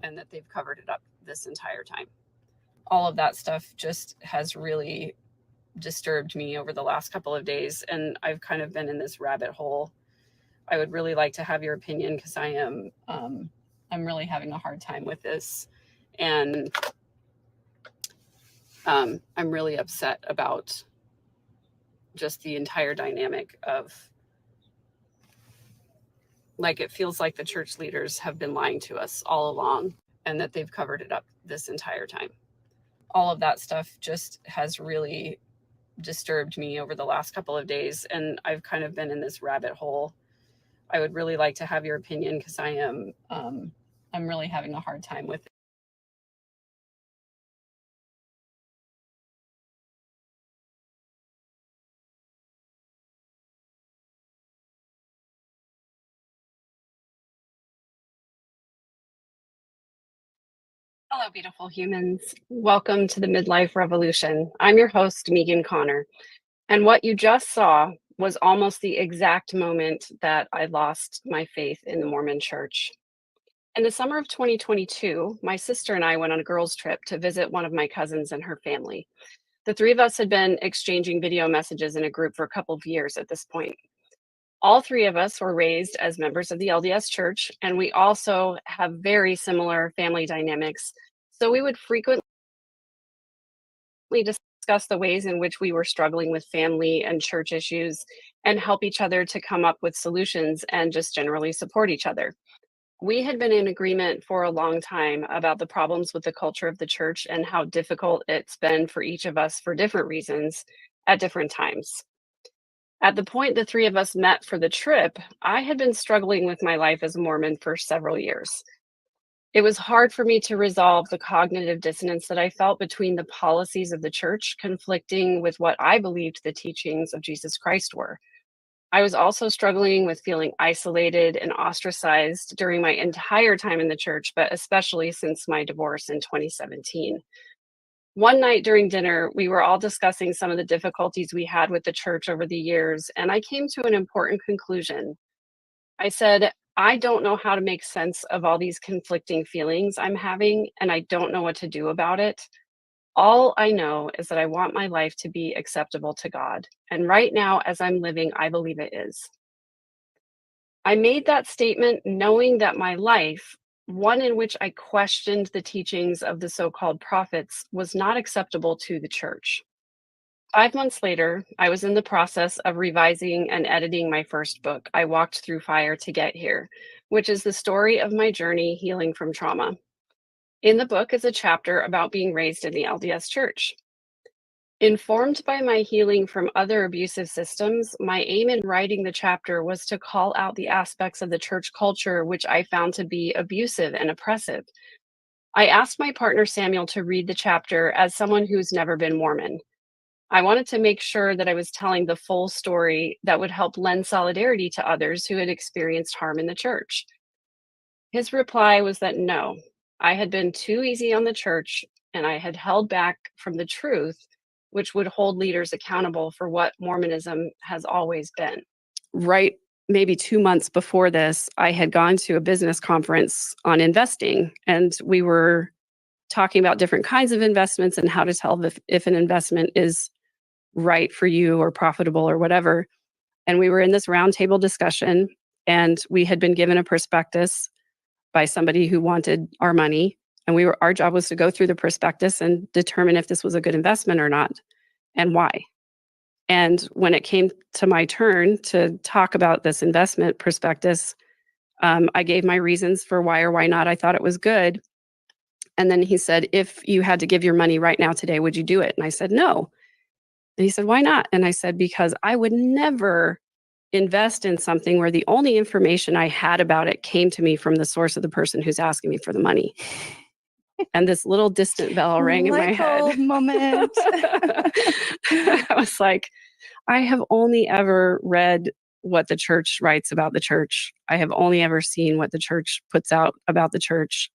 and that they've covered it up this entire time. All of that stuff just has really disturbed me over the last couple of days, and I've kind of been in this rabbit hole. I would really like to have your opinion because I'm really having a hard time with this, and I'm really upset about just the entire dynamic of, like, it feels like the church leaders have been lying to us all along and that they've covered it up this entire time. All of that stuff just has really disturbed me over the last couple of days, and I've kind of been in this rabbit hole. I would really like to have your opinion because I'm really having a hard time with it. Hello, beautiful humans. Welcome to the Midlife Revolution. I'm your host, Megan Connor. And what you just saw was almost the exact moment that I lost my faith in the Mormon church. In the summer of 2022, my sister and I went on a girls' trip to visit one of my cousins and her family. The three of us had been exchanging video messages in a group for a couple of years at this point. All three of us were raised as members of the LDS Church, and we also have very similar family dynamics. So we would frequently discuss the ways in which we were struggling with family and church issues and help each other to come up with solutions and just generally support each other. We had been in agreement for a long time about the problems with the culture of the church and how difficult it's been for each of us for different reasons at different times. At the point the three of us met for the trip, I had been struggling with my life as a Mormon for several years. It was hard for me to resolve the cognitive dissonance that I felt between the policies of the church conflicting with what I believed the teachings of Jesus Christ were. I was also struggling with feeling isolated and ostracized during my entire time in the church, but especially since my divorce in 2017. One night during dinner, we were all discussing some of the difficulties we had with the church over the years, and I came to an important conclusion. I said, I don't know how to make sense of all these conflicting feelings I'm having, and I don't know what to do about it. All I know is that I want my life to be acceptable to God. And right now, as I'm living, I believe it is. I made that statement knowing that my life, one in which I questioned the teachings of the so called prophets, was not acceptable to the church. 5 months later, I was in the process of revising and editing my first book, I Walked Through Fire to Get Here, which is the story of my journey healing from trauma. In the book is a chapter about being raised in the LDS Church. Informed by my healing from other abusive systems, my aim in writing the chapter was to call out the aspects of the church culture which I found to be abusive and oppressive. I asked my partner Samuel to read the chapter as someone who's never been Mormon. I wanted to make sure that I was telling the full story that would help lend solidarity to others who had experienced harm in the church. His reply was that no, I had been too easy on the church and I had held back from the truth, which would hold leaders accountable for what Mormonism has always been. Right, maybe 2 months before this, I had gone to a business conference on investing, and we were talking about different kinds of investments and how to tell if an investment is right for you or profitable or whatever. And we were in this roundtable discussion, and we had been given a prospectus by somebody who wanted our money. And our job was to go through the prospectus and determine if this was a good investment or not and why. And when it came to my turn to talk about this investment prospectus, I gave my reasons for why or why not I thought it was good. And then he said, if you had to give your money right now today, would you do it? And I said, no. And he said, why not? And I said, because I would never invest in something where the only information I had about it came to me from the source of the person who's asking me for the money. And this little distant bell rang in my head. Moment. I was like, I have only ever read what the church writes about the church. I have only ever seen what the church puts out about the church.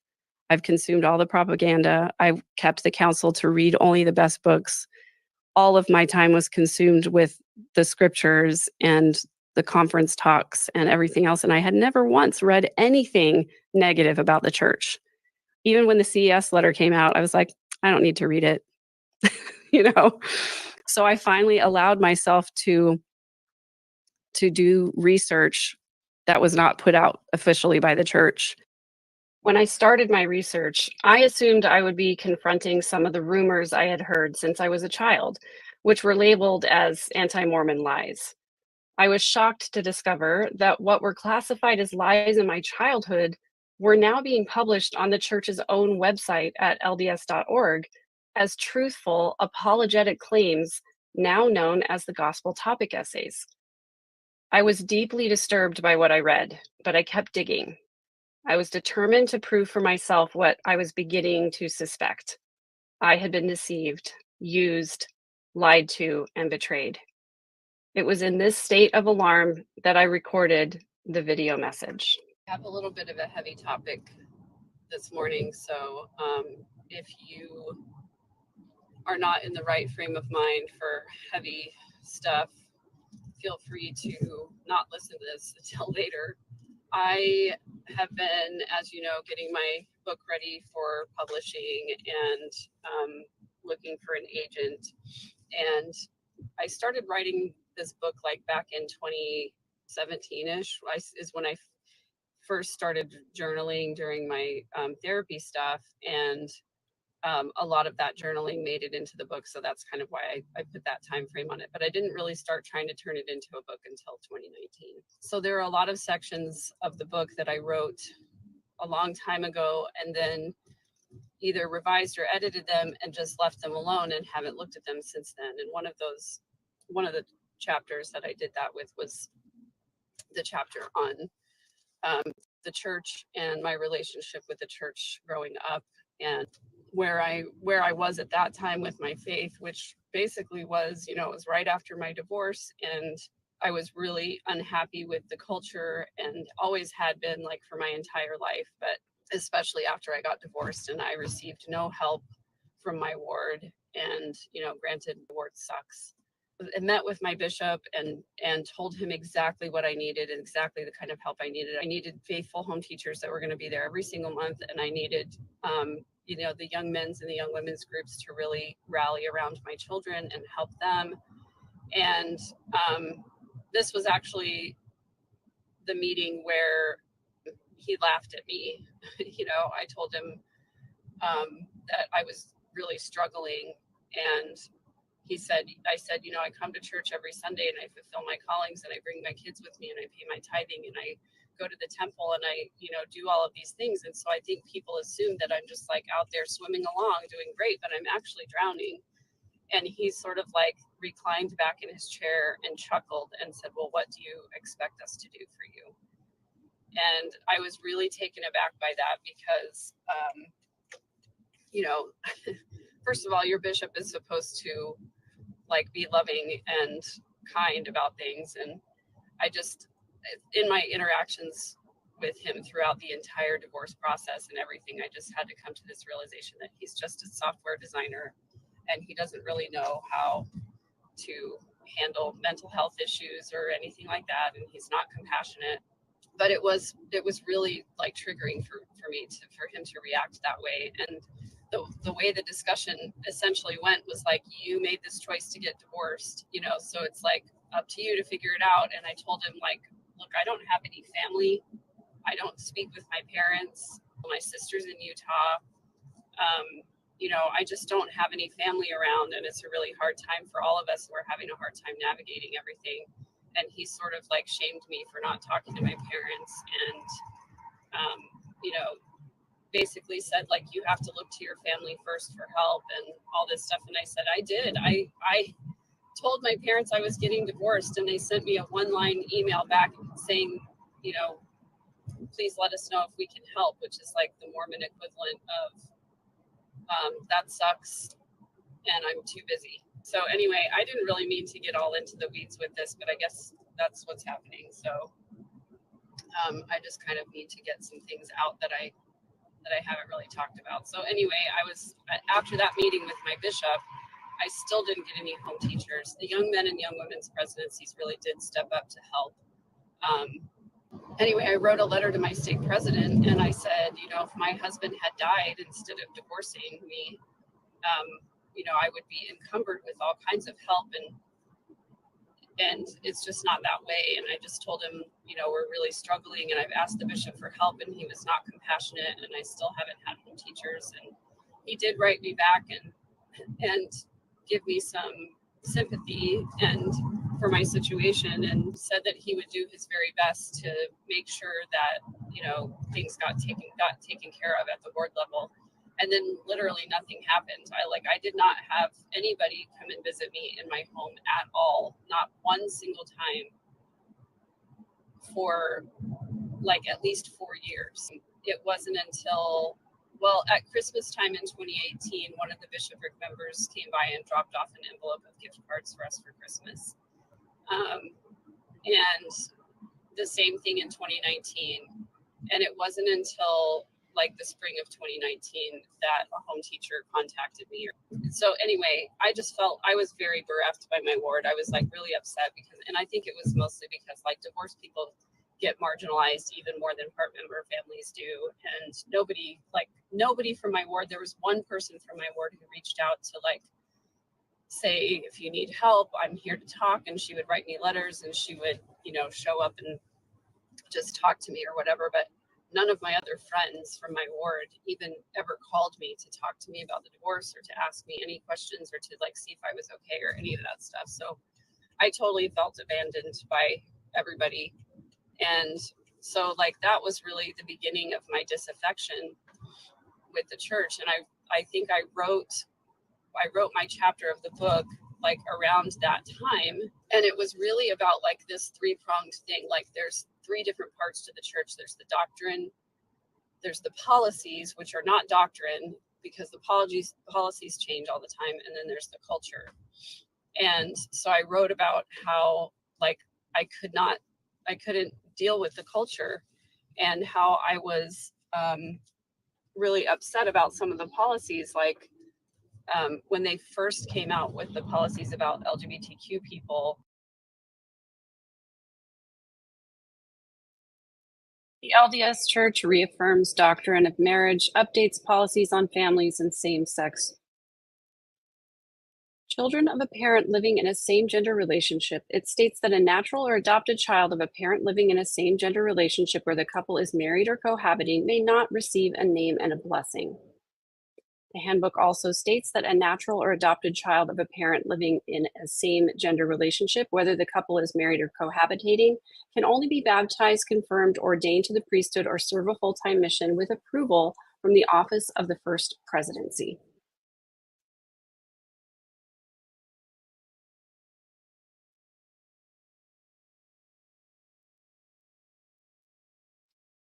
I've consumed all the propaganda. I've kept the counsel to read only the best books. All of my time was consumed with the scriptures and the conference talks and everything else. And I had never once read anything negative about the church. Even when the CES letter came out, I was like, I don't need to read it, you know? So I finally allowed myself to do research that was not put out officially by the church. When I started my research, I assumed I would be confronting some of the rumors I had heard since I was a child, which were labeled as anti-Mormon lies. I was shocked to discover that what were classified as lies in my childhood were now being published on the church's own website at lds.org as truthful, apologetic claims now known as the gospel topic essays. I was deeply disturbed by what I read, but I kept digging. I was determined to prove for myself what I was beginning to suspect. I had been deceived, used, lied to, and betrayed. It was in this state of alarm that I recorded the video message. I have a little bit of a heavy topic this morning, so if you are not in the right frame of mind for heavy stuff, feel free to not listen to this until later. I have been, as you know, getting my book ready for publishing and looking for an agent. And I started writing this book like back in 2017-ish is when I first started journaling during my therapy stuff. And a lot of that journaling made it into the book. So that's kind of why I put that time frame on it. But I didn't really start trying to turn it into a book until 2019. So there are a lot of sections of the book that I wrote a long time ago and then either revised or edited them and just left them alone and haven't looked at them since then. And one of the chapters that I did that with was the chapter on the church and my relationship with the church growing up and where I was at that time with my faith, which basically was, it was right after my divorce, and I was really unhappy with the culture and always had been, like, for my entire life, but especially after I got divorced and I received no help from my ward. And, granted, the ward sucks. I met with my bishop and told him exactly what I needed and exactly the kind of help I needed. I needed faithful home teachers that were going to be there every single month, and I needed the young men's and the young women's groups to really rally around my children and help them. And this was actually the meeting where he laughed at me. I told him that I was really struggling, and I said, I come to church every Sunday and I fulfill my callings and I bring my kids with me and I pay my tithing and I go to the temple and I, do all of these things. And so I think people assume that I'm just like out there swimming along doing great, but I'm actually drowning. And he sort of like reclined back in his chair and chuckled and said, well, what do you expect us to do for you? And I was really taken aback by that because, first of all, your bishop is supposed to be loving and kind about things. And I just, in my interactions with him throughout the entire divorce process and everything, I just had to come to this realization that he's just a software designer and he doesn't really know how to handle mental health issues or anything like that. And he's not compassionate. But it was really like triggering for me for him to react that way. And the way the discussion essentially went was like, you made this choice to get divorced, so it's like up to you to figure it out. And I told him, like, look, I don't have any family. I don't speak with my parents. My sister's in Utah. I just don't have any family around, and it's a really hard time for all of us. We're having a hard time navigating everything. And he sort of like shamed me for not talking to my parents and, basically said, like, you have to look to your family first for help and all this stuff. And I said, I did. I told my parents I was getting divorced, and they sent me a one-line email back saying, please let us know if we can help, which is like the Mormon equivalent of that sucks and I'm too busy. So anyway, I didn't really mean to get all into the weeds with this, but I guess that's what's happening. So I just kind of need to get some things out that I haven't really talked about. So anyway, I was, after that meeting with my bishop, I still didn't get any home teachers. The young men and young women's presidencies really did step up to help. Anyway, I wrote a letter to my state president and I said, if my husband had died instead of divorcing me, I would be encumbered with all kinds of help, and it's just not that way. And I just told him, we're really struggling, and I've asked the bishop for help, and he was not compassionate, and I still haven't had home teachers. And he did write me back and give me some sympathy and for my situation, and said that he would do his very best to make sure that things got taken care of at the ward level. And then literally nothing happened. I did not have anybody come and visit me in my home at all, not one single time, for at least 4 years. It wasn't until at Christmas time in 2018, one of the bishopric members came by and dropped off an envelope of gift cards for us for Christmas. And the same thing in 2019. And it wasn't until the spring of 2019 that a home teacher contacted me. So anyway, I just felt I was very bereft by my ward. I was really upset and I think it was mostly because divorced people get marginalized even more than part member families do. And nobody from my ward, there was one person from my ward who reached out to say, if you need help, I'm here to talk. And she would write me letters, and she would, show up and just talk to me or whatever. But none of my other friends from my ward even ever called me to talk to me about the divorce or to ask me any questions or to see if I was okay or any of that stuff. So I totally felt abandoned by everybody. And so that was really the beginning of my disaffection with the church. And I think I wrote my chapter of the book around that time. And it was really about this three-pronged thing. There's three different parts to the church. There's the doctrine, there's the policies, which are not doctrine because the policies change all the time, and then there's the culture. And so I wrote about how I couldn't deal with the culture, and how I was really upset about some of the policies, when they first came out with the policies about LGBTQ people. The LDS Church reaffirms doctrine of marriage, updates policies on families and same-sex children of a parent living in a same-gender relationship. It states that a natural or adopted child of a parent living in a same-gender relationship where the couple is married or cohabiting may not receive a name and a blessing. The handbook also states that a natural or adopted child of a parent living in a same-gender relationship, whether the couple is married or cohabitating, can only be baptized, confirmed, ordained to the priesthood, or serve a full-time mission with approval from the office of the First Presidency.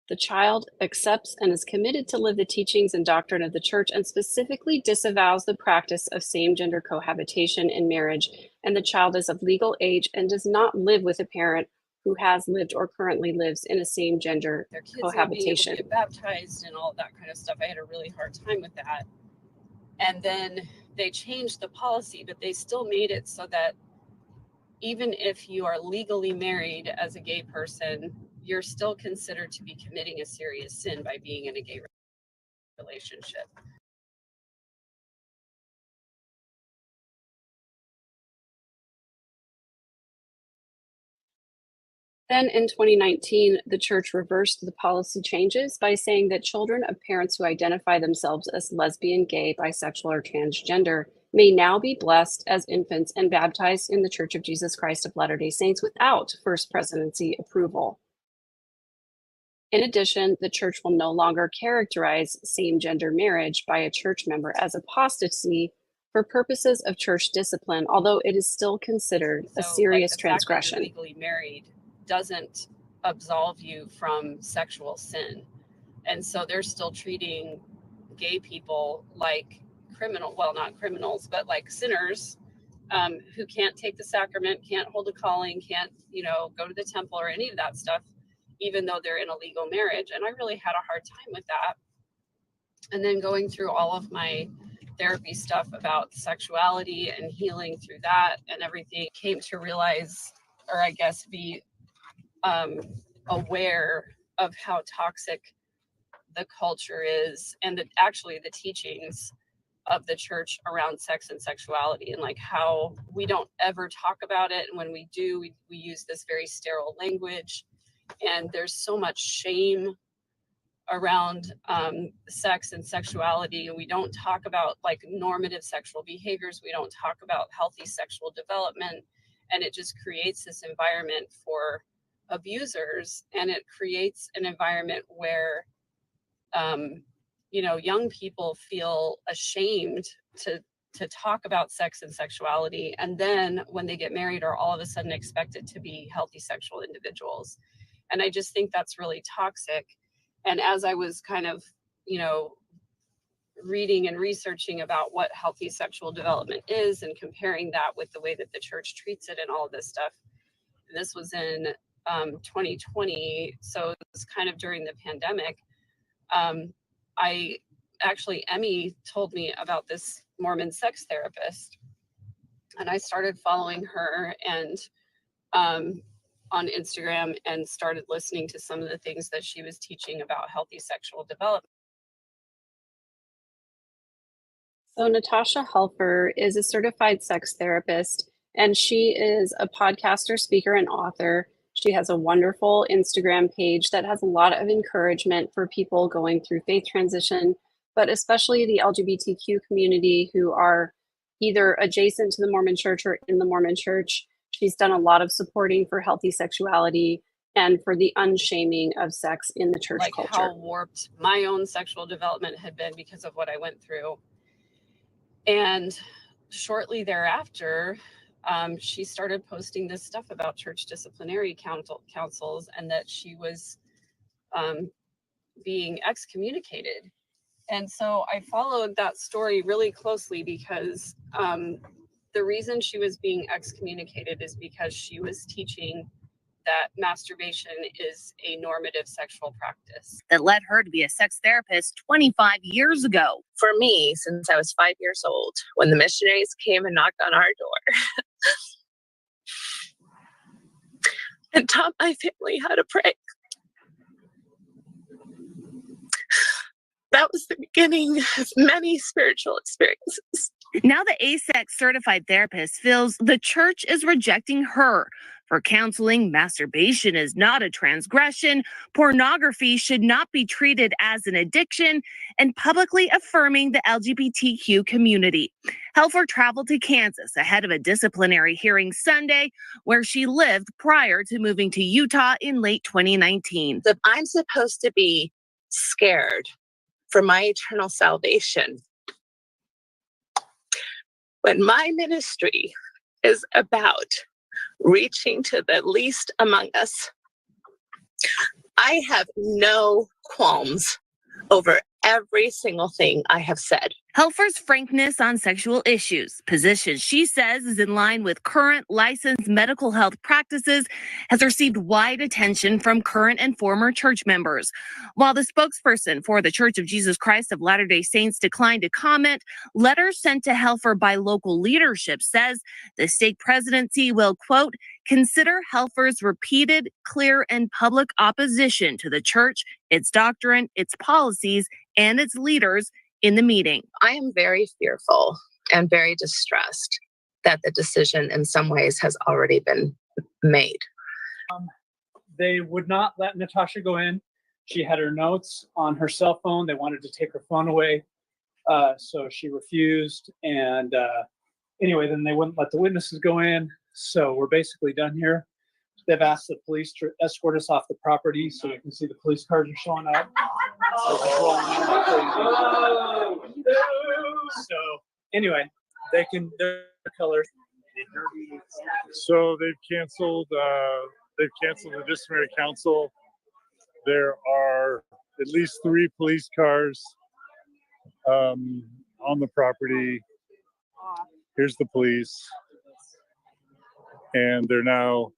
The child accepts and is committed to live the teachings and doctrine of the church, and specifically disavows the practice of same-gender cohabitation in marriage, and the child is of legal age and does not live with a parent who has lived or currently lives in a same-gender cohabitation. Their kids not being able to get baptized and all that kind of stuff. I had a really hard time with that. And then they changed the policy, but they still made it so that even if you are legally married as a gay person, you're still considered to be committing a serious sin by being in a gay relationship. Then in 2019, the church reversed the policy changes by saying that children of parents who identify themselves as lesbian, gay, bisexual, or transgender may now be blessed as infants and baptized in the Church of Jesus Christ of Latter-day Saints without First Presidency approval. In addition, the church will no longer characterize same-gender marriage by a church member as apostasy for purposes of church discipline, although it is still considered a serious transgression. Fact that you're legally married doesn't absolve you from sexual sin. And so they're still treating gay people like not criminals, but like sinners who can't take the sacrament, can't hold a calling, can't, go to the temple or any of that stuff, even though they're in a legal marriage. And I really had a hard time with that. And then going through all of my therapy stuff about sexuality and healing through that and everything, came to realize, or I guess be aware of how toxic the culture is, and actually the teachings of the church around sex and sexuality, and like how we don't ever talk about it, and when we do, we use this very sterile language, and there's so much shame around sex and sexuality, and we don't talk about like normative sexual behaviors, we don't talk about healthy sexual development, and it just creates this environment for abusers, and it creates an environment where young people feel ashamed to talk about sex and sexuality, and then when they get married are all of a sudden expected to be healthy sexual individuals. And I just think that's really toxic. And as I was kind of, reading and researching about what healthy sexual development is and comparing that with the way that the church treats it and all of this stuff, this was in 2020, so it was kind of during the pandemic. Emmy told me about this Mormon sex therapist, and I started following her and on Instagram, and started listening to some of the things that she was teaching about healthy sexual development. So Natasha Helfer is a certified sex therapist, and she is a podcaster, speaker, and author. She has a wonderful Instagram page that has a lot of encouragement for people going through faith transition, but especially the LGBTQ community who are either adjacent to the Mormon Church or in the Mormon Church. She's done a lot of supporting for healthy sexuality and for the unshaming of sex in the church culture. How warped my own sexual development had been because of what I went through. And shortly thereafter, she started posting this stuff about church disciplinary councils, and that she was being excommunicated. And so I followed that story really closely because the reason she was being excommunicated is because she was teaching that masturbation is a normative sexual practice. That led her to be a sex therapist 25 years ago. For me, since I was 5 years old, when the missionaries came and knocked on our door and taught my family how to pray, that was the beginning of many spiritual experiences. Now the ASEX certified therapist feels the church is rejecting her for counseling. Masturbation is not a transgression, pornography should not be treated as an addiction, and publicly affirming the LGBTQ community. Helfer traveled to Kansas ahead of a disciplinary hearing Sunday, where she lived prior to moving to Utah in late 2019. So I'm supposed to be scared for my eternal salvation, when my ministry is about reaching to the least among us, I have no qualms over every single thing I have said. Helfer's frankness on sexual issues, position she says is in line with current licensed medical health practices, has received wide attention from current and former church members. While the spokesperson for the Church of Jesus Christ of Latter-day Saints declined to comment, letters sent to Helfer by local leadership says the stake presidency will, quote, consider Helfer's repeated, clear, and public opposition to the church, its doctrine, its policies, and its leaders in the meeting. I am very fearful and very distressed that the decision in some ways has already been made. They would not let Natasha go in. She had her notes on her cell phone. They wanted to take her phone away. So she refused. And anyway, then they wouldn't let the witnesses go in. So we're basically done here. They've asked the police to escort us off the property, so you can see the police cars are showing up. So anyway, they're color. So they've canceled the disciplinary council. There are at least 3 police cars on the property. Here's the police, and they're now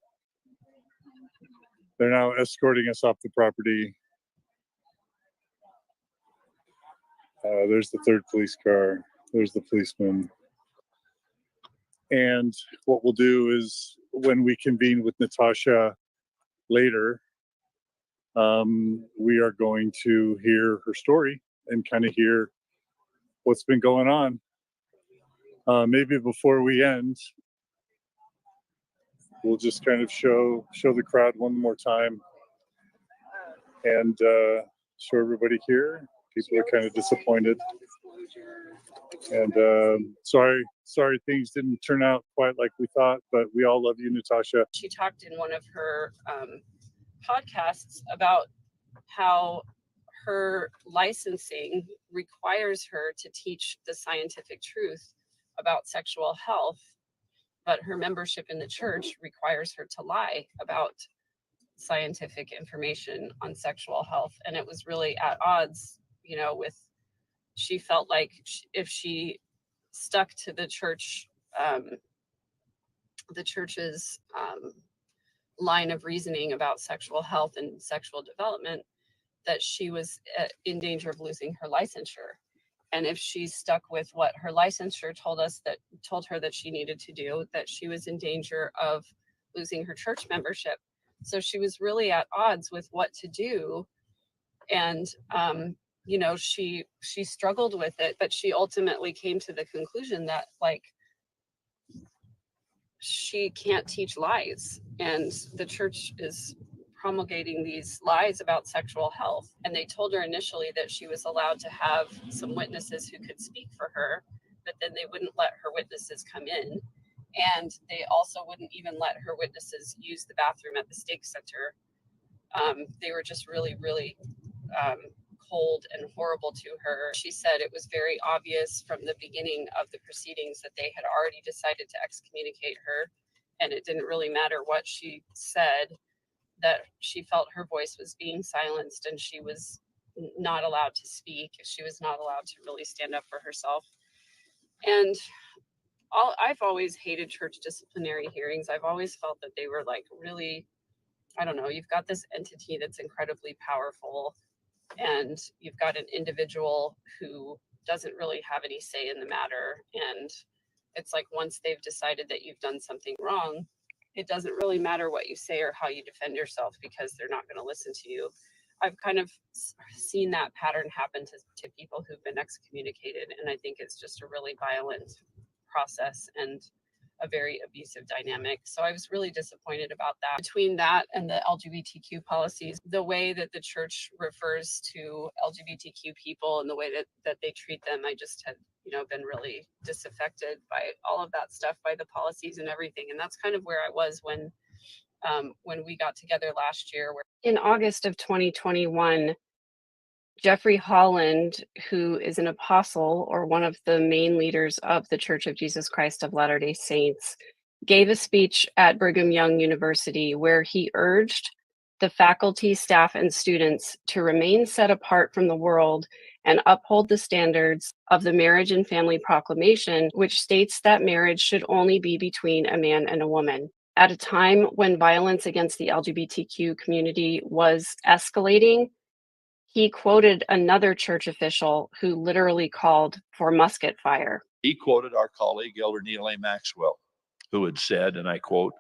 escorting us off the property. There's the 3rd police car. There's the policeman. And what we'll do is, when we convene with Natasha later, We are going to hear her story and kind of hear what's been going on. Maybe before we end, we'll just kind of show the crowd one more time and show everybody here. People are kind of disappointed, and sorry things didn't turn out quite like we thought, but we all love you, Natasha. She talked in one of her podcasts about how her licensing requires her to teach the scientific truth about sexual health, but her membership in the church requires her to lie about scientific information on sexual health. And it was really at odds, with, she felt like if she stuck to the church, the church's line of reasoning about sexual health and sexual development, that she was in danger of losing her licensure. And if she stuck with what her licensure told her that she needed to do, that she was in danger of losing her church membership. So she was really at odds with what to do. And, she struggled with it, but she ultimately came to the conclusion that, like, she can't teach lies, and the church is promulgating these lies about sexual health. And they told her initially that she was allowed to have some witnesses who could speak for her, but then they wouldn't let her witnesses come in. And they also wouldn't even let her witnesses use the bathroom at the stake center. They were just really, really cold and horrible to her. She said it was very obvious from the beginning of the proceedings that they had already decided to excommunicate her, and it didn't really matter what she said, that she felt her voice was being silenced and she was not allowed to speak. She was not allowed to really stand up for herself. And I've always hated church disciplinary hearings. I've always felt that they were like really, I don't know, you've got this entity that's incredibly powerful, and you've got an individual who doesn't really have any say in the matter. And it's like, once they've decided that you've done something wrong, it doesn't really matter what you say or how you defend yourself, because they're not going to listen to you. I've kind of seen that pattern happen to people who've been excommunicated. And I think it's just a really violent process and a very abusive dynamic. So I was really disappointed about that. Between that and the LGBTQ policies, the way that the church refers to LGBTQ people and the way that they treat them, I just had, been really disaffected by all of that stuff, by the policies and everything. And that's kind of where I was when we got together last year. In August of 2021, Jeffrey Holland, who is an apostle or one of the main leaders of the Church of Jesus Christ of Latter-day Saints, gave a speech at Brigham Young University where he urged the faculty, staff, and students to remain set apart from the world and uphold the standards of the Marriage and Family Proclamation, which states that marriage should only be between a man and a woman. At a time when violence against the LGBTQ community was escalating, he quoted another church official who literally called for musket fire. He quoted our colleague, Elder Neil A. Maxwell, who had said, and I quote,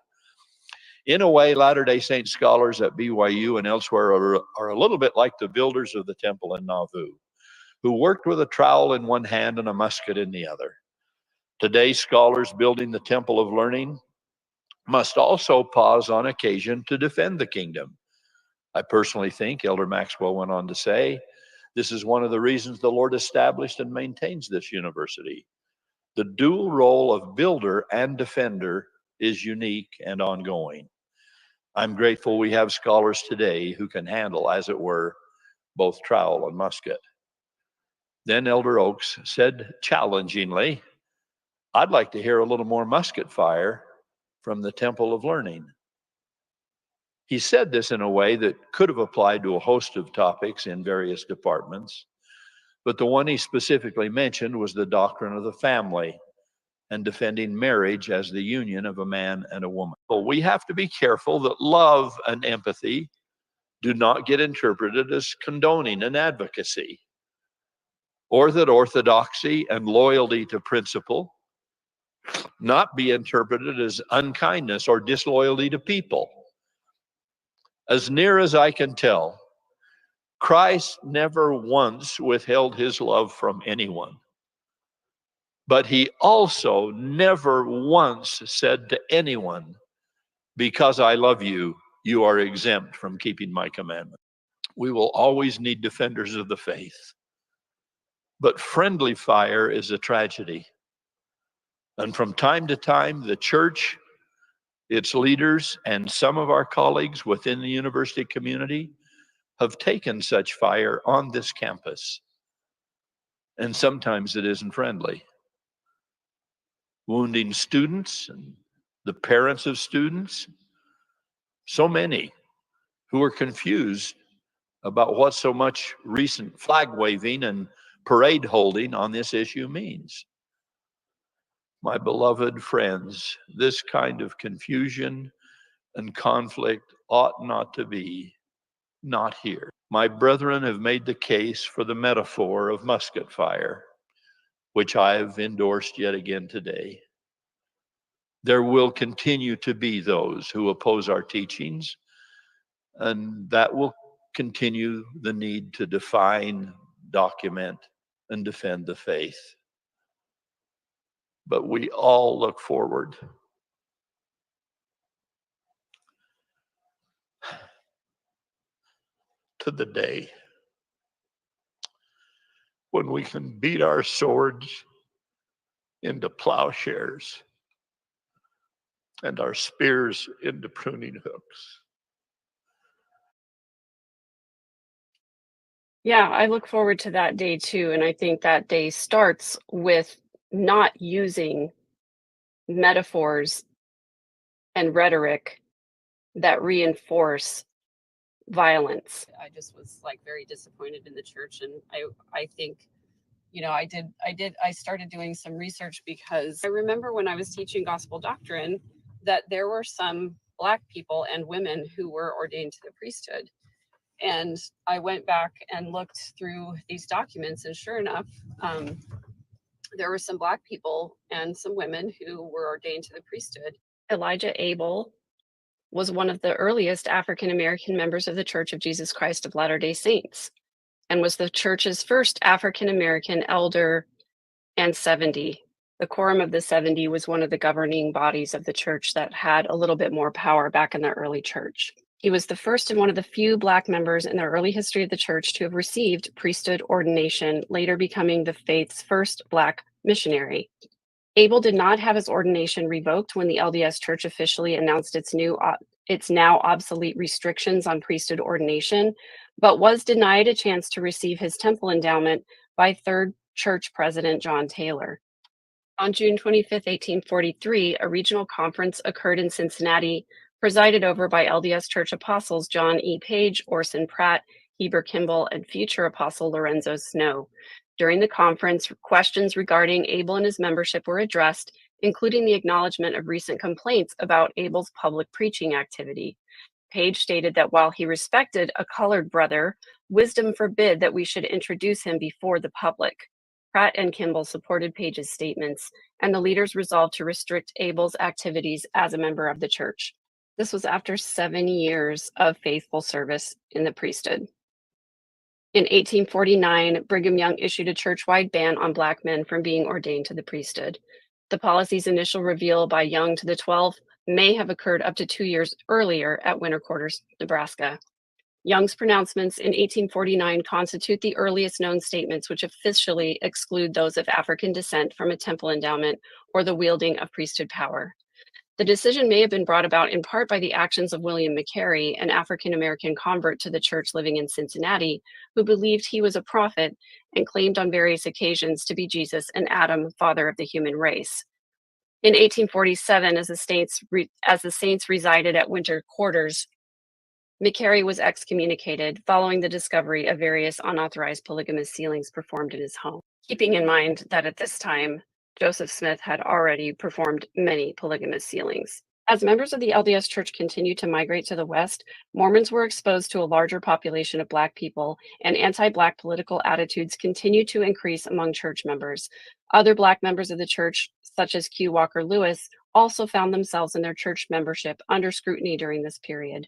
"In a way, Latter-day Saint scholars at BYU and elsewhere are a little bit like the builders of the temple in Nauvoo, who worked with a trowel in one hand and a musket in the other. Today, scholars building the temple of learning must also pause on occasion to defend the kingdom. I personally think," Elder Maxwell went on to say, "this is one of the reasons the Lord established and maintains this university. The dual role of builder and defender is unique and ongoing. I'm grateful we have scholars today who can handle, as it were, both trowel and musket." Then Elder Oaks said challengingly, "I'd like to hear a little more musket fire from the Temple of Learning." He said this in a way that could have applied to a host of topics in various departments, but the one he specifically mentioned was the doctrine of the family and defending marriage as the union of a man and a woman. Well, we have to be careful that love and empathy do not get interpreted as condoning an advocacy, or that orthodoxy and loyalty to principle not be interpreted as unkindness or disloyalty to people. As near as I can tell, Christ never once withheld his love from anyone. But he also never once said to anyone, because I love you, you are exempt from keeping my commandment. We will always need defenders of the faith. But friendly fire is a tragedy. And from time to time, the church, its leaders, and some of our colleagues within the university community have taken such fire on this campus. And sometimes it isn't friendly. Wounding students and the parents of students, so many who are confused about what so much recent flag waving and parade holding on this issue means. My beloved friends, this kind of confusion and conflict ought not to be, not here. My brethren have made the case for the metaphor of musket fire, which I have endorsed yet again today. There will continue to be those who oppose our teachings, and that will continue the need to define, document, and defend the faith. But we all look forward to the day when we can beat our swords into plowshares and our spears into pruning hooks. Yeah, I look forward to that day too. And I think that day starts with not using metaphors and rhetoric that reinforce violence. I just was like very disappointed in the church. And I think, I started doing some research because I remember when I was teaching gospel doctrine that there were some Black people and women who were ordained to the priesthood. And I went back and looked through these documents, and sure enough, there were some Black people and some women who were ordained to the priesthood. Elijah Abel was one of the earliest African American members of the Church of Jesus Christ of Latter-day Saints, and was the church's first African American elder and 70. The Quorum of the 70 was one of the governing bodies of the church that had a little bit more power back in the early church. He was the first and one of the few Black members in the early history of the church to have received priesthood ordination, later becoming the faith's first Black missionary. Abel did not have his ordination revoked when the LDS Church officially announced its now obsolete restrictions on priesthood ordination, but was denied a chance to receive his temple endowment by Third Church President John Taylor. On June 25, 1843, a regional conference occurred in Cincinnati, presided over by LDS Church apostles John E. Page, Orson Pratt, Heber Kimball, and future apostle Lorenzo Snow. During the conference, questions regarding Abel and his membership were addressed, including the acknowledgement of recent complaints about Abel's public preaching activity. Page stated that while he respected a colored brother, wisdom forbid that we should introduce him before the public. Pratt and Kimball supported Page's statements, and the leaders resolved to restrict Abel's activities as a member of the church. This was after 7 years of faithful service in the priesthood. In 1849, Brigham Young issued a church-wide ban on Black men from being ordained to the priesthood. The policy's initial reveal by Young to the 12 may have occurred up to 2 years earlier at Winter Quarters, Nebraska. Young's pronouncements in 1849 constitute the earliest known statements which officially exclude those of African descent from a temple endowment or the wielding of priesthood power. The decision may have been brought about in part by the actions of William McCary, an African-American convert to the church living in Cincinnati, who believed he was a prophet and claimed on various occasions to be Jesus and Adam, father of the human race. In 1847, as the saints resided at Winter Quarters, McCary was excommunicated following the discovery of various unauthorized polygamous sealings performed in his home. Keeping in mind that at this time, Joseph Smith had already performed many polygamous sealings. As members of the LDS Church continued to migrate to the West, Mormons were exposed to a larger population of Black people, and anti-Black political attitudes continued to increase among church members. Other Black members of the church, such as Q. Walker Lewis, also found themselves and their church membership under scrutiny during this period.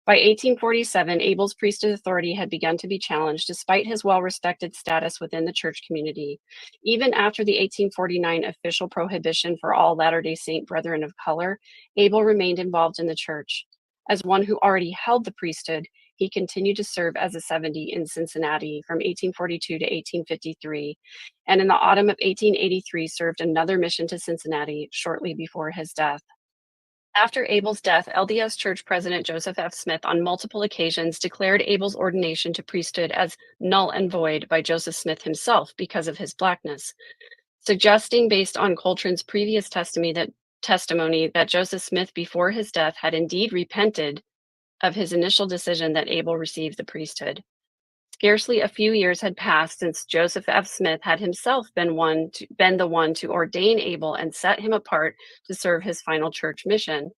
By 1847, Abel's priesthood authority had begun to be challenged despite his well-respected status within the church community. Even after the 1849 official prohibition for all Latter-day Saint brethren of color, Abel remained involved in the church. As one who already held the priesthood, he continued to serve as a 70 in Cincinnati from 1842 to 1853, and in the autumn of 1883 served another mission to Cincinnati shortly before his death. After Abel's death, LDS Church President Joseph F. Smith on multiple occasions declared Abel's ordination to priesthood as null and void by Joseph Smith himself because of his blackness, suggesting based on Coltrane's previous testimony that Joseph Smith before his death had indeed repented of his initial decision that Abel receive the priesthood. Scarcely a few years had passed since Joseph F. Smith had himself been the one to ordain Abel and set him apart to serve his final church mission.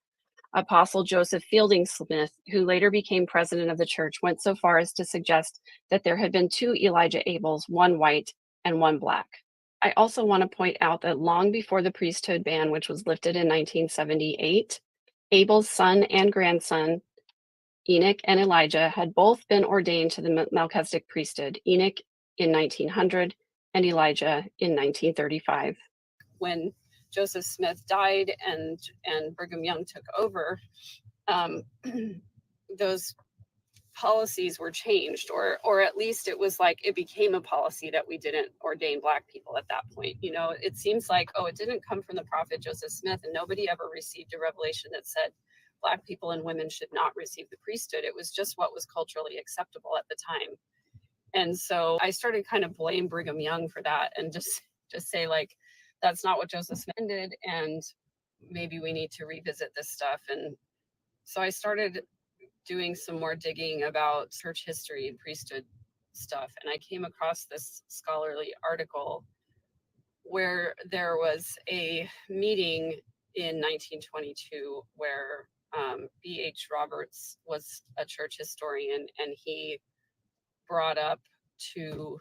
Apostle Joseph Fielding Smith, who later became president of the church, went so far as to suggest that there had been two Elijah Abels, one white and one black. I also want to point out that long before the priesthood ban, which was lifted in 1978, Abel's son and grandson, Enoch and Elijah, had both been ordained to the Melchizedek priesthood, Enoch in 1900 and Elijah in 1935. When Joseph Smith died and Brigham Young took over, those policies were changed, or at least it was like it became a policy that we didn't ordain Black people at that point. You know, it seems like, oh, it didn't come from the prophet Joseph Smith, and nobody ever received a revelation that said Black people and women should not receive the priesthood. It was just what was culturally acceptable at the time. And so I started kind of blame Brigham Young for that and just say, like, that's not what Joseph Smith did, and maybe we need to revisit this stuff. And so I started doing some more digging about church history and priesthood stuff, and I came across this scholarly article where there was a meeting in 1922 where B.H. Roberts was a church historian, and he brought up to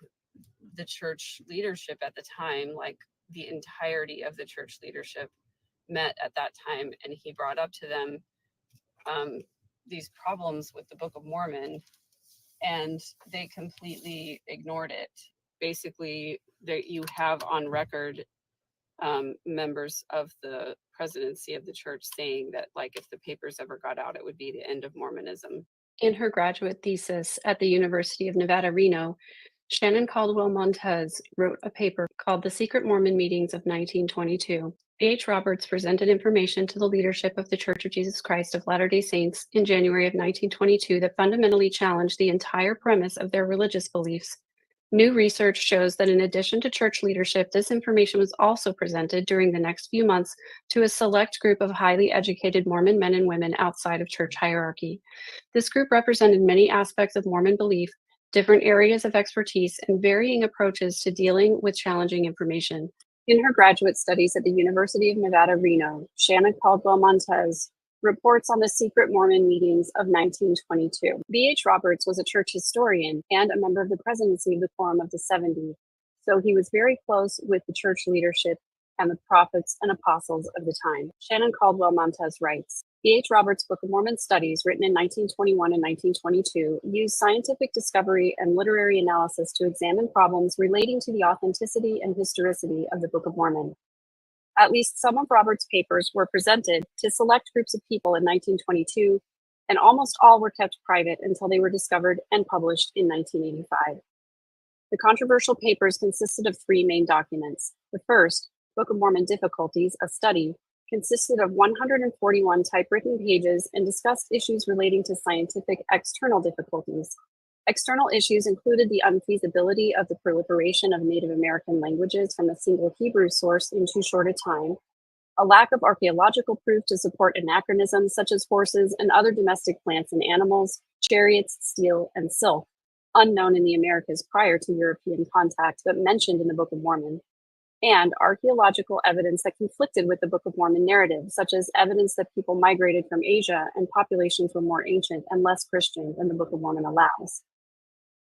the church leadership at the time, like the entirety of the church leadership met at that time, and he brought up to them these problems with the Book of Mormon, and they completely ignored it. Basically, you have on record members of the presidency of the church saying that, like, if the papers ever got out, it would be the end of Mormonism. In her graduate thesis at the University of Nevada, Reno, Shannon Caldwell Montez wrote a paper called The Secret Mormon Meetings of 1922. B.H. Roberts presented information to the leadership of the Church of Jesus Christ of Latter-day Saints in January of 1922 that fundamentally challenged the entire premise of their religious beliefs. New research shows that in addition to church leadership, this information was also presented during the next few months to a select group of highly educated Mormon men and women outside of church hierarchy. This group represented many aspects of Mormon belief, different areas of expertise, and varying approaches to dealing with challenging information. In her graduate studies at the University of Nevada, Reno, Shannon Caldwell Montez reports on the secret Mormon meetings of 1922. B.H. Roberts was a church historian and a member of the presidency of the Quorum of the 70, so he was very close with the church leadership and the prophets and apostles of the time. Shannon Caldwell Montez writes, B.H. Roberts' Book of Mormon Studies, written in 1921 and 1922, used scientific discovery and literary analysis to examine problems relating to the authenticity and historicity of the Book of Mormon. At least some of Roberts' papers were presented to select groups of people in 1922, and almost all were kept private until they were discovered and published in 1985. The controversial papers consisted of three main documents. The first, Book of Mormon Difficulties, a study, consisted of 141 typewritten pages and discussed issues relating to scientific external difficulties. External issues included the unfeasibility of the proliferation of Native American languages from a single Hebrew source in too short a time, a lack of archaeological proof to support anachronisms such as horses and other domestic plants and animals, chariots, steel, and silk, unknown in the Americas prior to European contact but mentioned in the Book of Mormon, and archaeological evidence that conflicted with the Book of Mormon narrative, such as evidence that people migrated from Asia and populations were more ancient and less Christian than the Book of Mormon allows.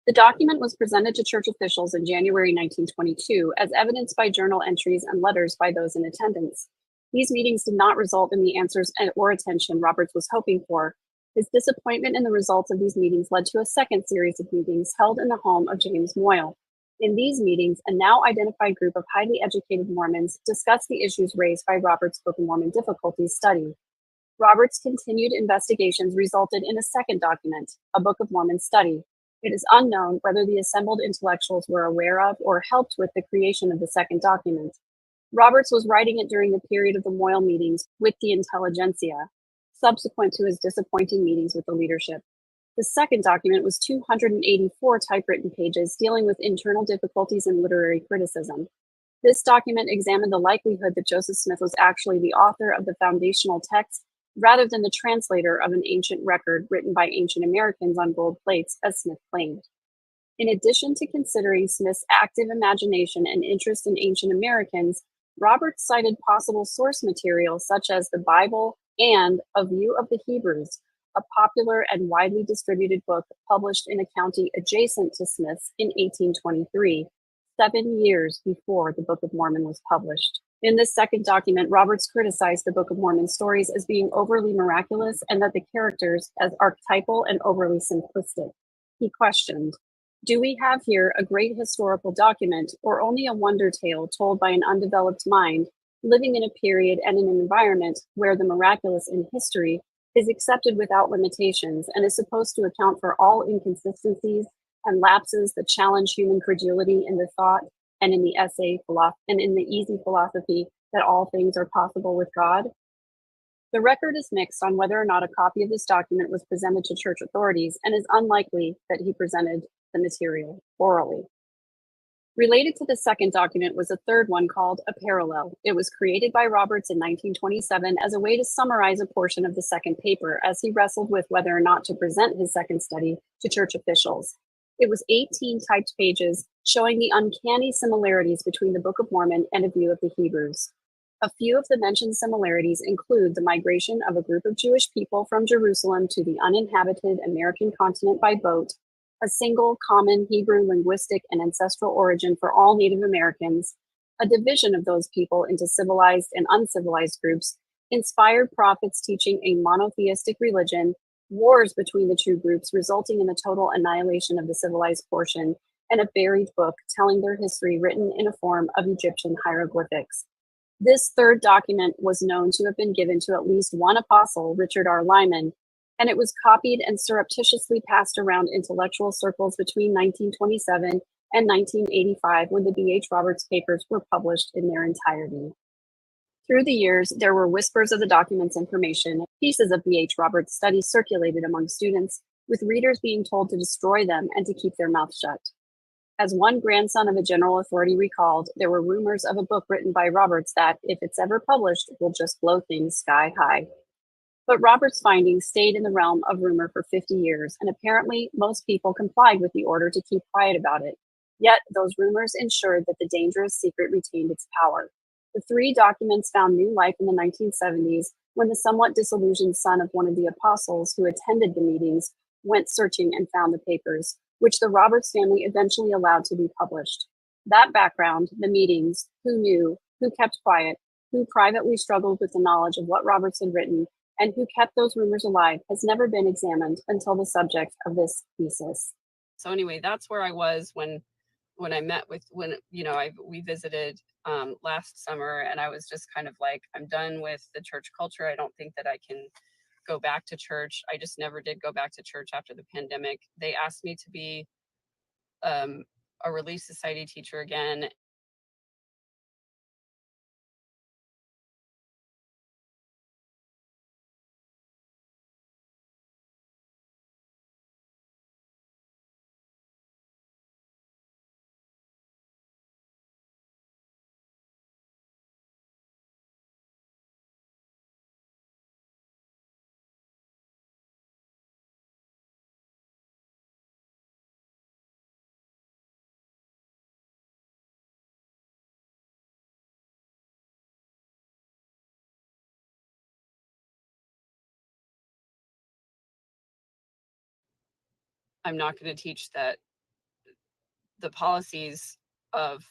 The document was presented to church officials in January 1922 as evidenced by journal entries and letters by those in attendance. These meetings did not result in the answers or attention Roberts was hoping for. His disappointment in the results of these meetings led to a second series of meetings held in the home of James Moyle. In these meetings, a now identified group of highly educated Mormons discussed the issues raised by Roberts' Book of Mormon difficulties study. Roberts' continued investigations resulted in a second document, a Book of Mormon study. It is unknown whether the assembled intellectuals were aware of or helped with the creation of the second document. Roberts was writing it during the period of the Moyle meetings with the intelligentsia, subsequent to his disappointing meetings with the leadership. The second document was 284 typewritten pages dealing with internal difficulties in literary criticism. This document examined the likelihood that Joseph Smith was actually the author of the foundational text rather than the translator of an ancient record written by ancient Americans on gold plates, as Smith claimed. In addition to considering Smith's active imagination and interest in ancient Americans, Roberts cited possible source material such as the Bible and A View of the Hebrews, a popular and widely distributed book published in a county adjacent to Smith's in 1823, 7 years before the Book of Mormon was published. In this second document, Roberts criticized the Book of Mormon stories as being overly miraculous and that the characters as archetypal and overly simplistic. He questioned, do we have here a great historical document or only a wonder tale told by an undeveloped mind, living in a period and in an environment where the miraculous in history is accepted without limitations and is supposed to account for all inconsistencies and lapses that challenge human credulity in the thought and in the easy philosophy that all things are possible with God? The record is mixed on whether or not a copy of this document was presented to church authorities and is unlikely that he presented the material orally. Related to the second document was a third one called A Parallel. It was created by Roberts in 1927 as a way to summarize a portion of the second paper as he wrestled with whether or not to present his second study to church officials. It was 18 typed pages showing the uncanny similarities between the Book of Mormon and A View of the Hebrews. A few of the mentioned similarities include the migration of a group of Jewish people from Jerusalem to the uninhabited American continent by boat, a single common Hebrew linguistic and ancestral origin for all Native Americans, a division of those people into civilized and uncivilized groups, inspired prophets teaching a monotheistic religion, wars between the two groups resulting in the total annihilation of the civilized portion, and a buried book telling their history written in a form of Egyptian hieroglyphics. This third document was known to have been given to at least one apostle, Richard R. Lyman, and it was copied and surreptitiously passed around intellectual circles between 1927 and 1985 when the B.H. Roberts papers were published in their entirety. Through the years, there were whispers of the document's information, pieces of B.H. Roberts' studies circulated among students, with readers being told to destroy them and to keep their mouths shut. As one grandson of a general authority recalled, there were rumors of a book written by Roberts that, if it's ever published, will just blow things sky high. But Roberts' findings stayed in the realm of rumor for 50 years, and apparently most people complied with the order to keep quiet about it. Yet those rumors ensured that the dangerous secret retained its power. The three documents found new life in the 1970s when the somewhat disillusioned son of one of the apostles who attended the meetings went searching and found the papers, which the Roberts family eventually allowed to be published. That background, the meetings, who knew, who kept quiet, who privately struggled with the knowledge of what Roberts had written, and who kept those rumors alive has never been examined until the subject of this thesis. So anyway, that's where I was when I met with, we visited last summer, and I was just kind of like, I'm done with the church culture. I don't think that I can go back to church. I just never did go back to church after the pandemic. They asked me to be a Relief Society teacher again. I'm not going to teach that the policies of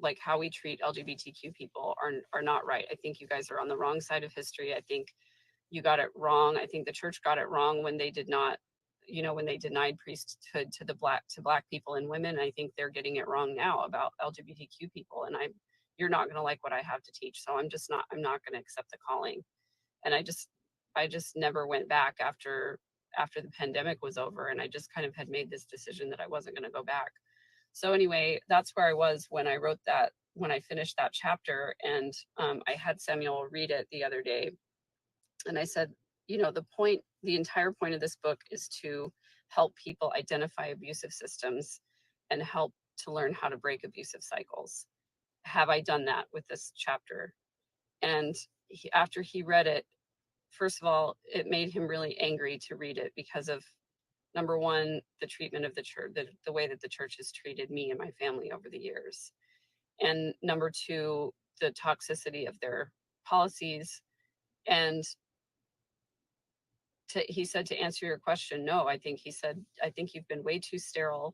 like how we treat LGBTQ people are not right. I think you guys are on the wrong side of history. I think you got it wrong. I think the church got it wrong when they did not, when they denied priesthood to black people and women. I think they're getting it wrong now about LGBTQ people. And you're not going to like what I have to teach. So I'm not going to accept the calling. And I just never went back after the pandemic was over. And I just kind of had made this decision that I wasn't going to go back. So anyway, that's where I was when I wrote that, when I finished that chapter. And I had Samuel read it the other day. And I said, the entire point of this book is to help people identify abusive systems and help to learn how to break abusive cycles. Have I done that with this chapter? And after he read it, first of all, it made him really angry to read it because of, number one, the treatment of the church, the way that the church has treated me and my family over the years. And number two, the toxicity of their policies. And he said, to answer your question, no, I think you've been way too sterile.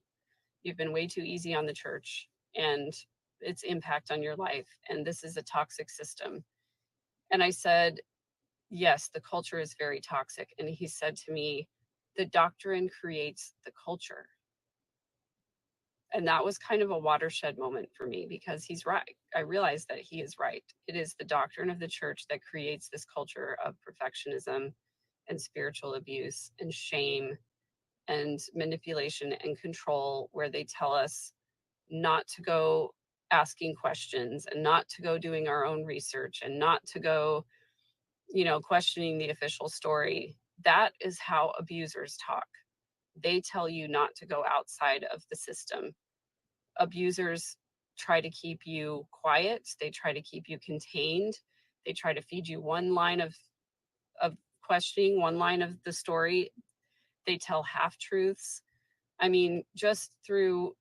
You've been way too easy on the church and its impact on your life. And this is a toxic system. And I said, yes, the culture is very toxic. And he said to me, the doctrine creates the culture. And that was kind of a watershed moment for me, because he's right. I realized that he is right. It is the doctrine of the church that creates this culture of perfectionism and spiritual abuse and shame and manipulation and control, where they tell us not to go asking questions and not to go doing our own research and not to go, questioning the official story. That is how abusers talk. They tell you not to go outside of the system. Abusers try to keep you quiet. They try to keep you contained. They try to feed you one line of questioning, one line of the story. They tell half truths. I mean, just through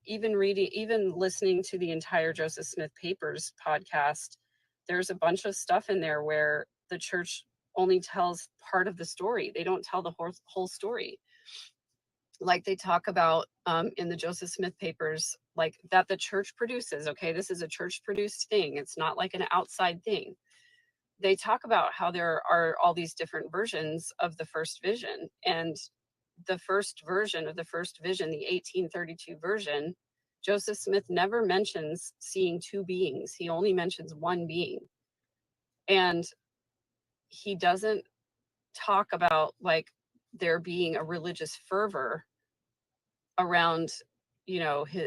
even listening to the entire Joseph Smith Papers podcast, there's a bunch of stuff in there where the church only tells part of the story. They don't tell the whole story. Like they talk about in the Joseph Smith Papers, that the church produces. Okay, this is a church produced thing. It's not like an outside thing. They talk about how there are all these different versions of the first vision. And the first version of the first vision, the 1832 version, Joseph Smith never mentions seeing two beings. He only mentions one being. And he doesn't talk about there being a religious fervor around,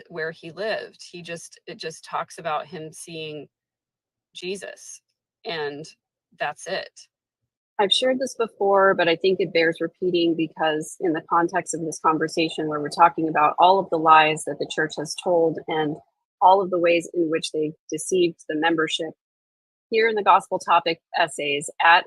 where he lived. It just talks about him seeing Jesus, and that's it. I've shared this before, but I think it bears repeating, because in the context of this conversation where we're talking about all of the lies that the church has told and all of the ways in which they've deceived the membership, here in the Gospel Topic Essays at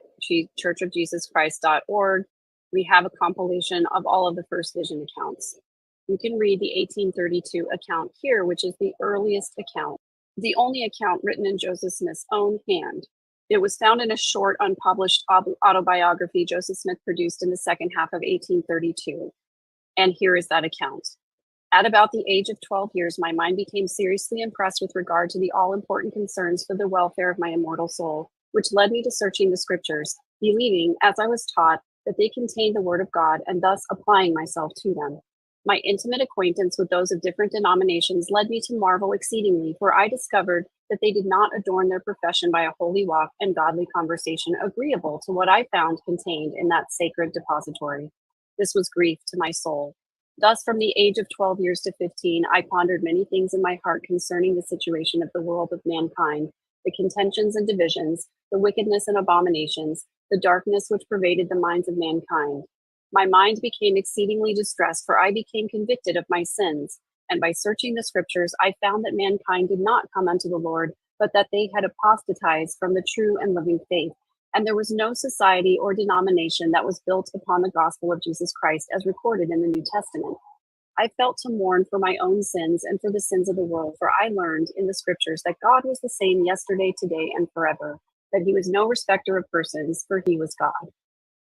churchofjesuschrist.org, we have a compilation of all of the First Vision accounts. You can read the 1832 account here, which is the earliest account, the only account written in Joseph Smith's own hand. It was found in a short, unpublished autobiography Joseph Smith produced in the second half of 1832. And here is that account. At about the age of 12 years, my mind became seriously impressed with regard to the all-important concerns for the welfare of my immortal soul, which led me to searching the scriptures, believing, as I was taught, that they contained the word of God, and thus applying myself to them. My intimate acquaintance with those of different denominations led me to marvel exceedingly, for I discovered that they did not adorn their profession by a holy walk and godly conversation agreeable to what I found contained in that sacred depository. This was grief to my soul. Thus, from the age of 12 years to 15, I pondered many things in my heart concerning the situation of the world of mankind, the contentions and divisions, the wickedness and abominations, the darkness which pervaded the minds of mankind. My mind became exceedingly distressed, for I became convicted of my sins. And by searching the scriptures, I found that mankind did not come unto the Lord, but that they had apostatized from the true and living faith. And there was no society or denomination that was built upon the gospel of Jesus Christ as recorded in the New Testament. I felt to mourn for my own sins and for the sins of the world, for I learned in the scriptures that God was the same yesterday, today, and forever, that he was no respecter of persons, for he was God.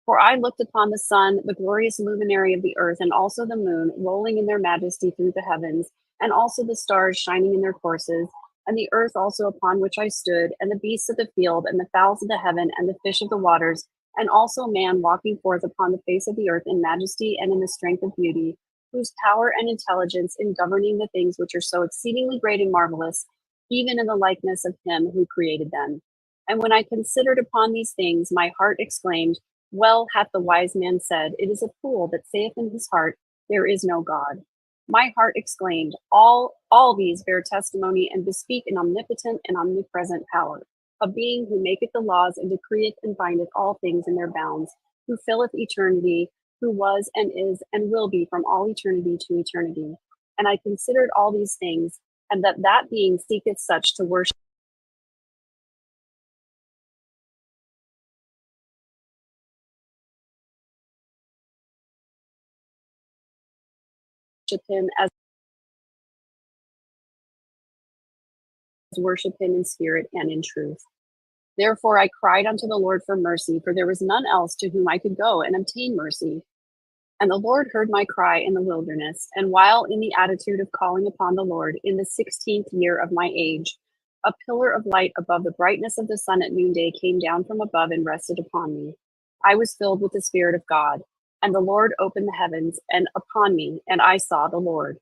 For I looked upon the sun, the glorious luminary of the earth, and also the moon, rolling in their majesty through the heavens, and also the stars shining in their courses, and the earth also upon which I stood, and the beasts of the field, and the fowls of the heaven, and the fish of the waters, and also man walking forth upon the face of the earth in majesty and in the strength of beauty, whose power and intelligence in governing the things which are so exceedingly great and marvelous, even in the likeness of him who created them. And when I considered upon these things, my heart exclaimed, well hath the wise man said, it is a fool that saith in his heart, there is no God. My heart exclaimed, all these bear testimony and bespeak an omnipotent and omnipresent power, a being who maketh the laws and decreeth and bindeth all things in their bounds, who filleth eternity, who was and is and will be from all eternity to eternity. And I considered all these things, and that being seeketh such to worship him as worship him in spirit and in truth. Therefore I cried unto the Lord for mercy, for there was none else to whom I could go and obtain mercy. And the Lord heard my cry in the wilderness, and while in the attitude of calling upon the Lord in the 16th year of my age, a pillar of light above the brightness of the sun at noonday came down from above and rested upon me. I was filled with the Spirit of God, and the Lord opened the heavens and upon me, and I saw the Lord.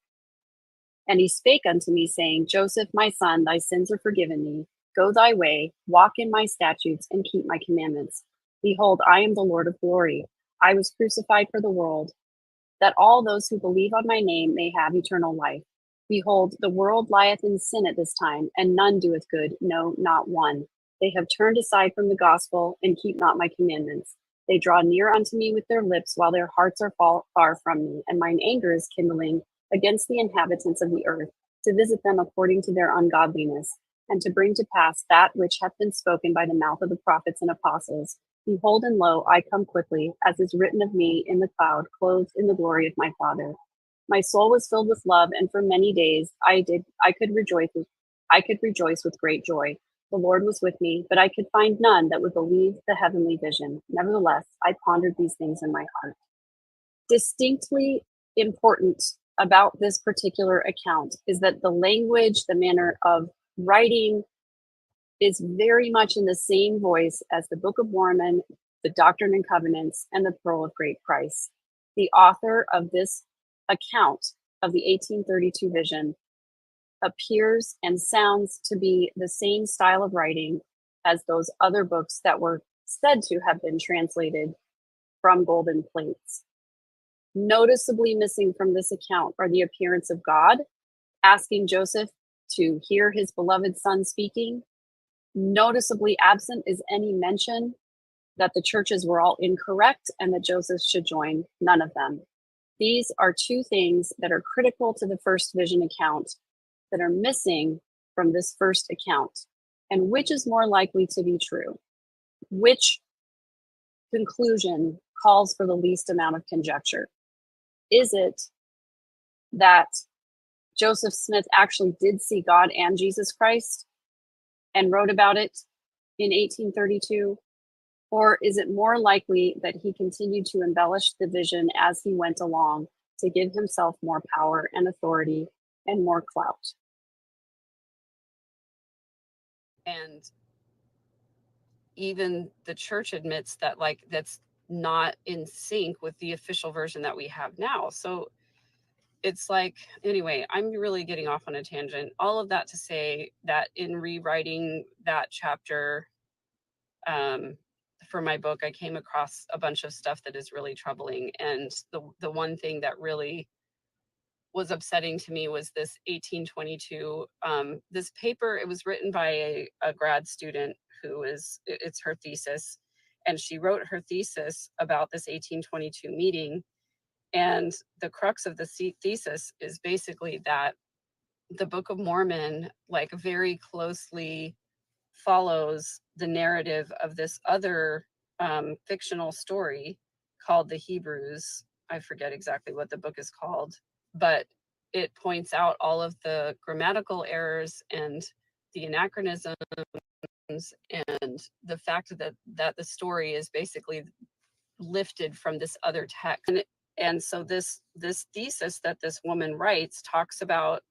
And he spake unto me, saying, Joseph, my son, thy sins are forgiven thee. Go thy way, walk in my statutes, and keep my commandments. Behold, I am the Lord of glory. I was crucified for the world, that all those who believe on my name may have eternal life. Behold, the world lieth in sin at this time, and none doeth good, no, not one. They have turned aside from the gospel, and keep not my commandments. They draw near unto me with their lips, while their hearts are far from me, and mine anger is kindling against the inhabitants of the earth, to visit them according to their ungodliness, and to bring to pass that which hath been spoken by the mouth of the prophets and apostles. Behold, and lo, I come quickly, as is written of me in the cloud, clothed in the glory of my Father. My soul was filled with love, and for many days I could rejoice with great joy. The Lord was with me, but I could find none that would believe the heavenly vision. Nevertheless, I pondered these things in my heart. Distinctly important about this particular account is that the language, the manner of writing, is very much in the same voice as the Book of Mormon, the Doctrine and Covenants, and the Pearl of Great Price. The author of this account of the 1832 vision appears and sounds to be the same style of writing as those other books that were said to have been translated from golden plates. Noticeably missing from this account are the appearance of God, asking Joseph to hear his beloved son speaking. Noticeably absent is any mention that the churches were all incorrect and that Joseph should join. None of them. These are two things that are critical to the first vision account that are missing from this first account. And which is more likely to be true? Which conclusion calls for the least amount of conjecture? Is it that Joseph Smith actually did see God and Jesus Christ and wrote about it in 1832? Or is it more likely that he continued to embellish the vision as he went along to give himself more power and authority and more clout? And even the church admits that, like, that's not in sync with the official version that we have now. So it's like, anyway, I'm really getting off on a tangent. All of that to say that in rewriting that chapter for my book, I came across a bunch of stuff that is really troubling. And the one thing that really was upsetting to me was this 1822, this paper. It was written by a grad student it's her thesis. And she wrote her thesis about this 1822 meeting. And the crux of the thesis is basically that the Book of Mormon, like, very closely follows the narrative of this other fictional story called The Hebrews. I forget exactly what the book is called, but it points out all of the grammatical errors and the anachronisms and the fact that the story is basically lifted from this other text. And so this thesis that this woman writes talks about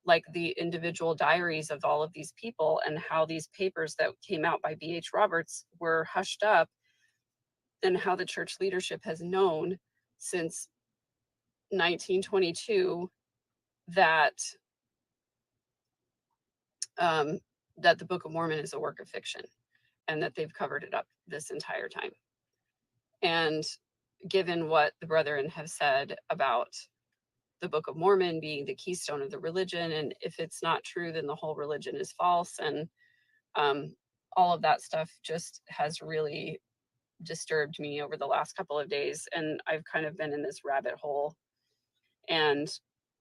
like the individual diaries of all of these people and how these papers that came out by B.H. Roberts were hushed up, and how the church leadership has known since 1922 that that the Book of Mormon is a work of fiction, and that they've covered it up this entire time. And given what the brethren have said about the Book of Mormon being the keystone of the religion, and if it's not true, then the whole religion is false, and all of that stuff just has really disturbed me over the last couple of days. And I've kind of been in this rabbit hole, and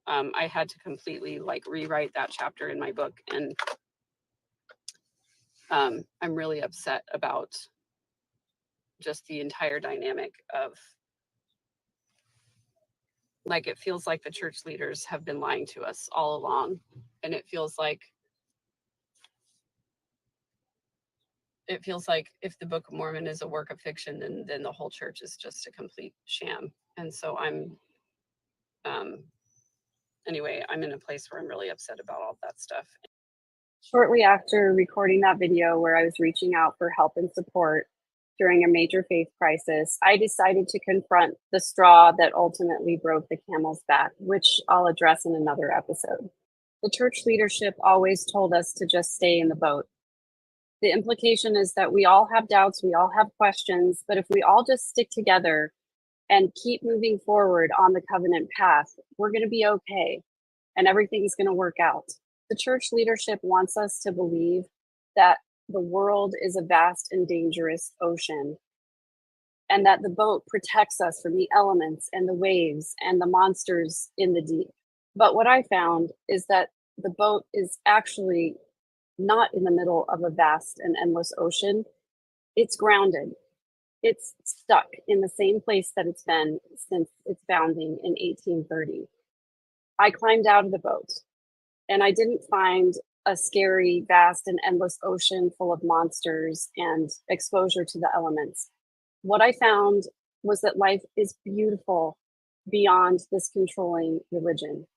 I had to completely like rewrite that chapter in my book. And I'm really upset about just the entire dynamic of, like, it feels like the church leaders have been lying to us all along. And it feels like if the Book of Mormon is a work of fiction, then the whole church is just a complete sham. And so anyway, I'm in a place where I'm really upset about all that stuff. Shortly after recording that video where I was reaching out for help and support during a major faith crisis, I decided to confront the straw that ultimately broke the camel's back, which I'll address in another episode. The church leadership always told us to just stay in the boat. The implication is that we all have doubts, we all have questions, but if we all just stick together and keep moving forward on the covenant path, we're going to be okay, and everything's going to work out. The church leadership wants us to believe that the world is a vast and dangerous ocean, and that the boat protects us from the elements and the waves and the monsters in the deep. But what I found is that the boat is actually not in the middle of a vast and endless ocean. It's grounded. It's stuck in the same place that it's been since its founding in 1830. I climbed out of the boat, and I didn't find a scary, vast, and endless ocean full of monsters and exposure to the elements. What I found was that life is beautiful beyond this controlling religion.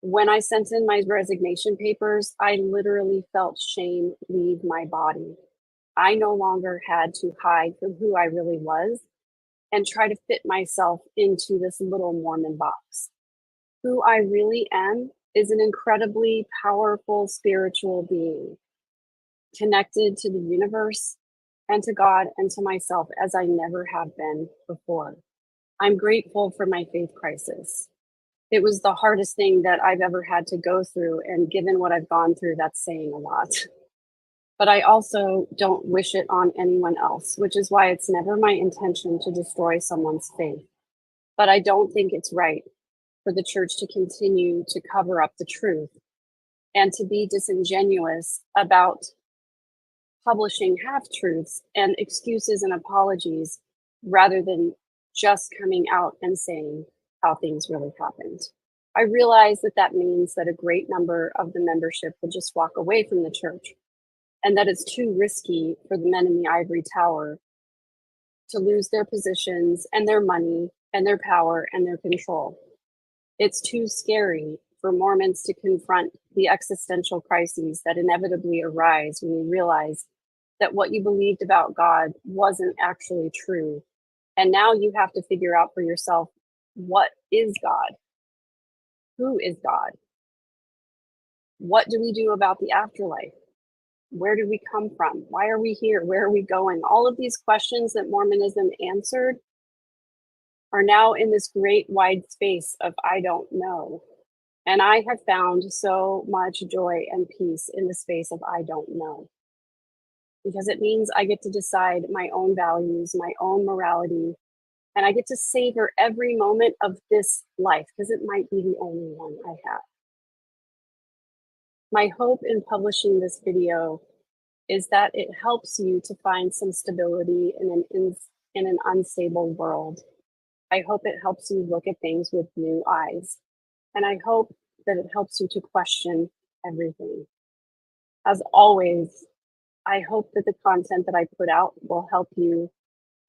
When I sent in my resignation papers, I literally felt shame leave my body. I no longer had to hide from who I really was and try to fit myself into this little Mormon box. Who I really am is an incredibly powerful spiritual being, connected to the universe and to God and to myself as I never have been before. I'm grateful for my faith crisis. It was the hardest thing that I've ever had to go through, and given what I've gone through, that's saying a lot. But I also don't wish it on anyone else, which is why it's never my intention to destroy someone's faith. But I don't think it's right for the church to continue to cover up the truth and to be disingenuous about publishing half-truths and excuses and apologies rather than just coming out and saying how things really happened. I realize that that means that a great number of the membership will just walk away from the church, and that it's too risky for the men in the ivory tower to lose their positions and their money and their power and their control. It's too scary for Mormons to confront the existential crises that inevitably arise when you realize that what you believed about God wasn't actually true. And now you have to figure out for yourself, what is God? Who is God? What do we do about the afterlife? Where did we come from? Why are we here? Where are we going? All of these questions that Mormonism answered are now in this great wide space of I don't know. And I have found so much joy and peace in the space of I don't know. Because it means I get to decide my own values, my own morality, and I get to savor every moment of this life because it might be the only one I have. My hope in publishing this video is that it helps you to find some stability in an unstable world. I hope it helps you look at things with new eyes. And I hope that it helps you to question everything. As always, I hope that the content that I put out will help you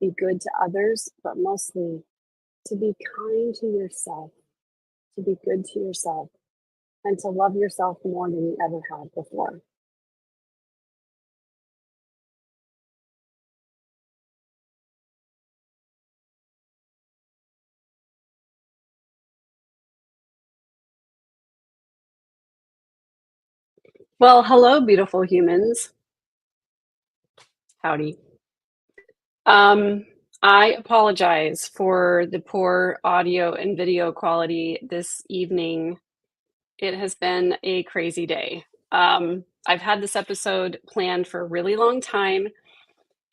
be good to others, but mostly to be kind to yourself, to be good to yourself, and to love yourself more than you ever have before. Well, hello, beautiful humans. Howdy. I apologize for the poor audio and video quality this evening. It has been a crazy day. I've had this episode planned for a really long time,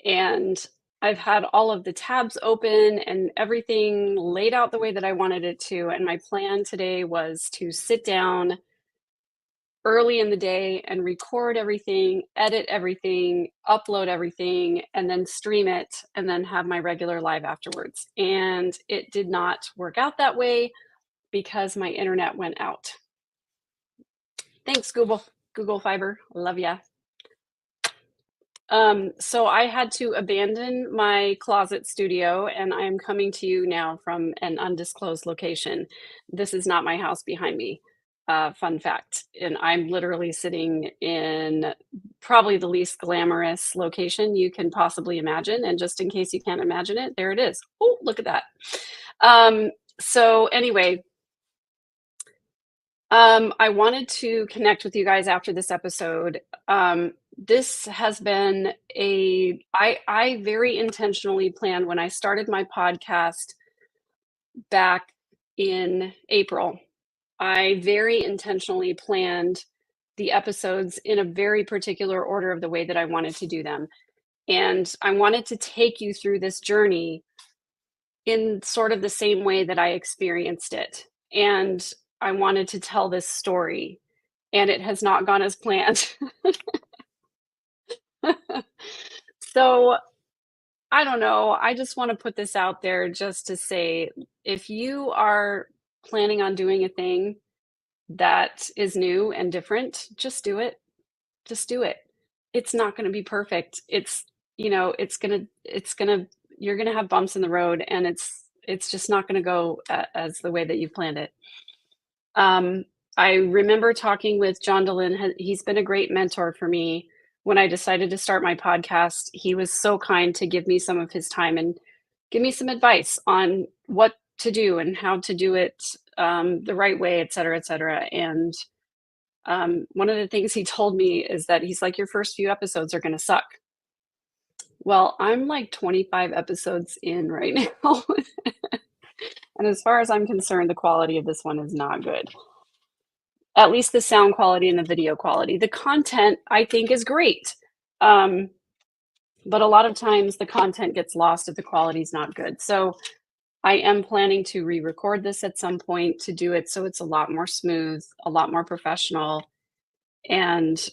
and I've had all of the tabs open and everything laid out the way that I wanted it to. And my plan today was to sit down early in the day and record everything, edit everything, upload everything, and then stream it, and then have my regular live afterwards. And it did not work out that way because my internet went out. Thanks, Google Fiber. Love ya. So I had to abandon my closet studio, and I'm coming to you now from an undisclosed location. This is not my house behind me. Fun fact. And I'm literally sitting in probably the least glamorous location you can possibly imagine. And just in case you can't imagine it, there it is. Oh, look at that. So anyway, I wanted to connect with you guys after this episode. This has been I very intentionally planned when I started my podcast back in April. I very intentionally planned the episodes in a very particular order of the way that I wanted to do them. And I wanted to take you through this journey in sort of the same way that I experienced it. And I wanted to tell this story, and it has not gone as planned. So I don't know. I just want to put this out there just to say, if you are planning on doing a thing that is new and different, just do it. Just do it. It's not going to be perfect. It's, it's going to, you're going to have bumps in the road, and it's just not going to go as the way that you planned it. I remember talking with John Dehlin. He's been a great mentor for me. When I decided to start my podcast, he was so kind to give me some of his time and give me some advice on what to do and how to do it the right way, et cetera, et cetera. And one of the things he told me is that he's like, your first few episodes are going to suck. Well, I'm like 25 episodes in right now. And as far as I'm concerned, the quality of this one is not good. At least the sound quality and the video quality. The content, I think, is great. But a lot of times the content gets lost if the quality is not good. So I am planning to re-record this at some point to do it so it's a lot more smooth, a lot more professional. And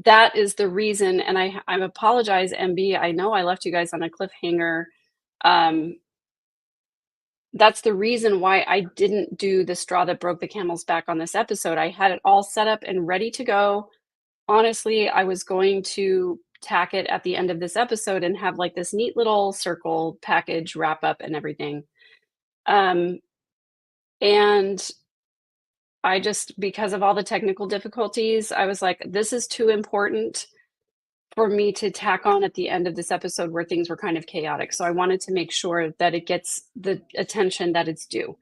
that is the reason. And I apologize, MB. I know I left you guys on a cliffhanger. That's the reason why I didn't do the straw that broke the camel's back on this episode. I had it all set up and ready to go. Honestly, I was going to tack it at the end of this episode and have like this neat little circle package wrap up and everything. And I just, because of all the technical difficulties, I was like, this is too important for me to tack on at the end of this episode where things were kind of chaotic. So I wanted to make sure that it gets the attention that it's due.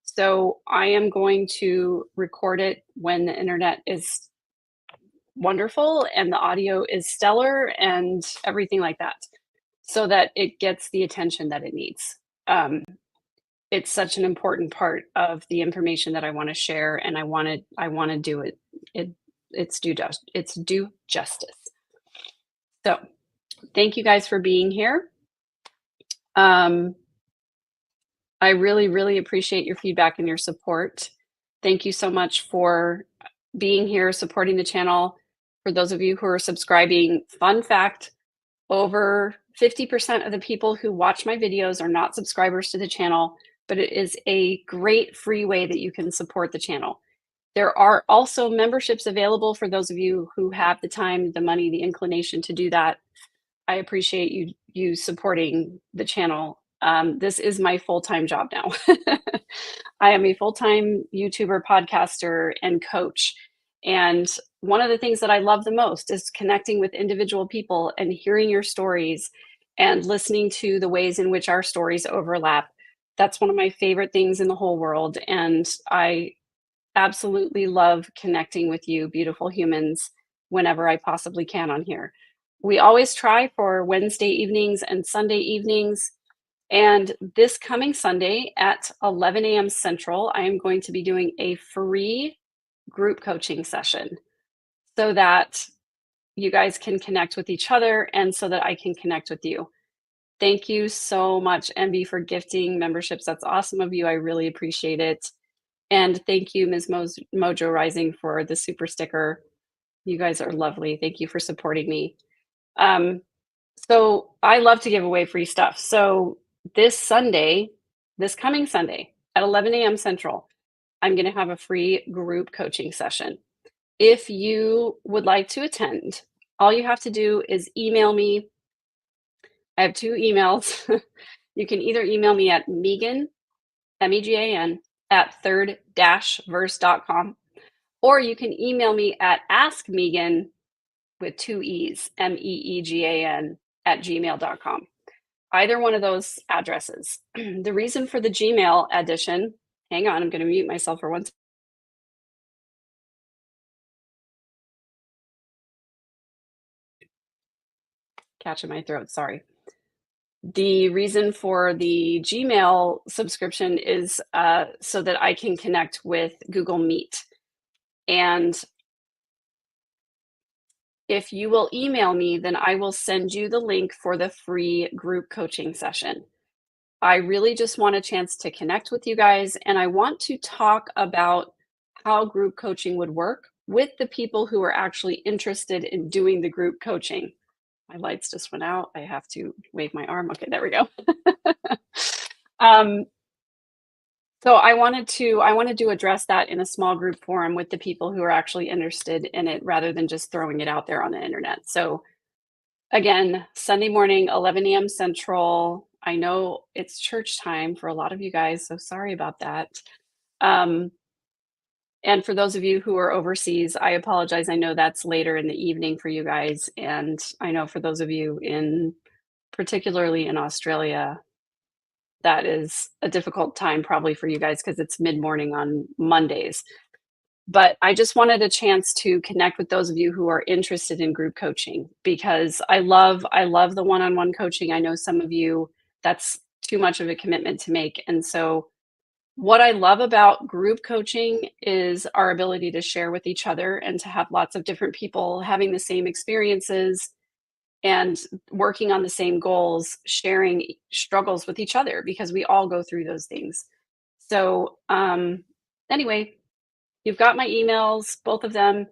So I am going to record it when the internet is wonderful and the audio is stellar and everything like that, so that it gets the attention that it needs. It's such an important part of the information that I want to share, and I want to do it. It's due justice. So thank you guys for being here. I really, really appreciate your feedback and your support. Thank you so much for being here, supporting the channel. For those of you who are subscribing, fun fact, over 50% of the people who watch my videos are not subscribers to the channel, but it is a great free way that you can support the channel. There are also memberships available for those of you who have the time, the money, the inclination to do that. I appreciate you supporting the channel This is my full-time job now. I am a full-time YouTuber, podcaster, and coach. And one of the things that I love the most is connecting with individual people and hearing your stories and listening to the ways in which our stories overlap. That's one of my favorite things in the whole world. And I absolutely love connecting with you, beautiful humans, whenever I possibly can on here. We always try for Wednesday evenings and Sunday evenings. And this coming Sunday at 11 a.m. Central, I am going to be doing a free group coaching session so that you guys can connect with each other and so that I can connect with you. Thank you so much, MB, for gifting memberships. That's awesome of you. I really appreciate it. And thank you, Ms. Mojo Rising, for the super sticker. You guys are lovely. Thank you for supporting me. So I love to give away free stuff. So this Sunday, this coming Sunday at 11 a.m. Central, I'm going to have a free group coaching session. If you would like to attend, all you have to do is email me. I have 2 emails. You can either email me at Megan, MEGAN, at third-verse.com, or you can email me at askmegan with 2 E's, MEEGAN, at gmail.com. Either one of those addresses. The reason for the Gmail addition, hang on, I'm going to mute myself for 1 second. Catch in my throat, sorry. The reason for the Gmail subscription is so that I can connect with Google Meet. And if you will email me, then I will send you the link for the free group coaching session. I really just want a chance to connect with you guys, and I want to talk about how group coaching would work with the people who are actually interested in doing the group coaching. My lights just went out. I have to wave my arm. Okay, there we go. So I wanted to address that in a small group forum with the people who are actually interested in it rather than just throwing it out there on the internet. So again, Sunday morning, 11 a.m. Central. I know it's church time for a lot of you guys, so sorry about that. And for those of you who are overseas, I apologize. I know that's later in the evening for you guys. And I know for those of you particularly in Australia, that is a difficult time probably for you guys because it's mid-morning on Mondays. But I just wanted a chance to connect with those of you who are interested in group coaching because I love the one-on-one coaching. I know some of you, that's too much of a commitment to make. And so what I love about group coaching is our ability to share with each other and to have lots of different people having the same experiences and working on the same goals, sharing struggles with each other because we all go through those things. So anyway, you've got my emails, both of them.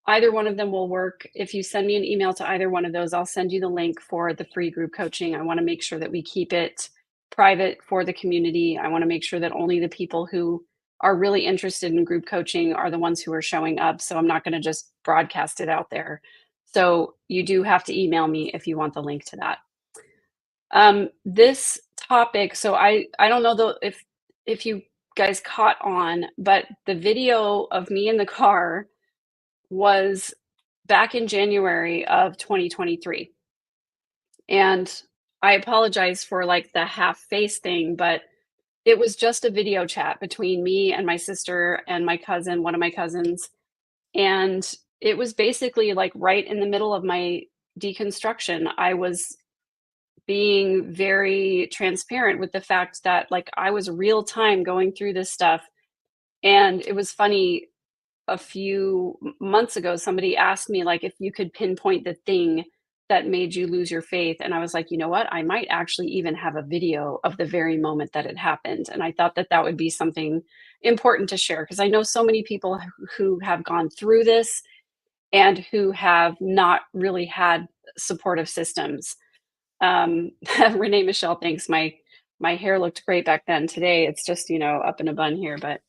Either one of them will work. If you send me an email to either one of those, I'll send you the link for the free group coaching. I want to make sure that we keep it private for the community. I want to make sure that only the people who are really interested in group coaching are the ones who are showing up. So I'm not going to just broadcast it out there. So you do have to email me if you want the link to that. This topic, so I don't know though if you guys caught on, but the video of me in the car was back in January of 2023. And I apologize for like the half face thing, but it was just a video chat between me and my sister and my cousin, one of my cousins. And it was basically like right in the middle of my deconstruction. I was being very transparent with the fact that like I was real time going through this stuff. And it was funny, a few months ago, somebody asked me like if you could pinpoint the thing that made you lose your faith. And I was like, you know what? I might actually even have a video of the very moment that it happened. And I thought that that would be something important to share because I know so many people who have gone through this and who have not really had supportive systems. Renee Michelle thinks my hair looked great back then. Today it's just, up in a bun here, but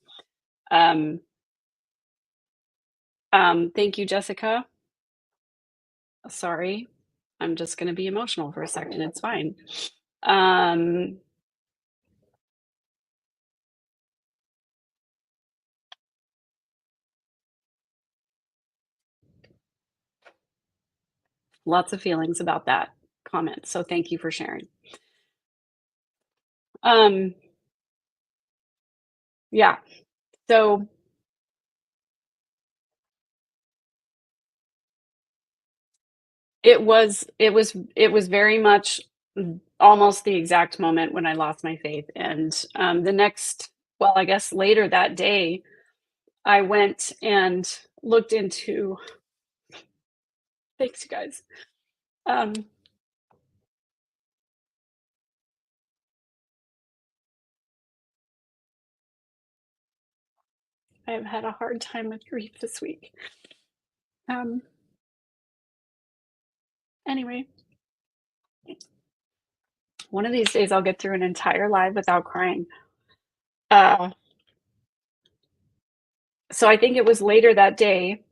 thank you, Jessica. Sorry, I'm just going to be emotional for a second. It's fine. Lots of feelings about that comment. So thank you for sharing. Yeah. So it was very much almost the exact moment when I lost my faith. And the next, well, I guess later that day, I went and looked into, thanks, you guys. I have had a hard time with grief this week. Anyway, one of these days I'll get through an entire live without crying. So I think it was later that day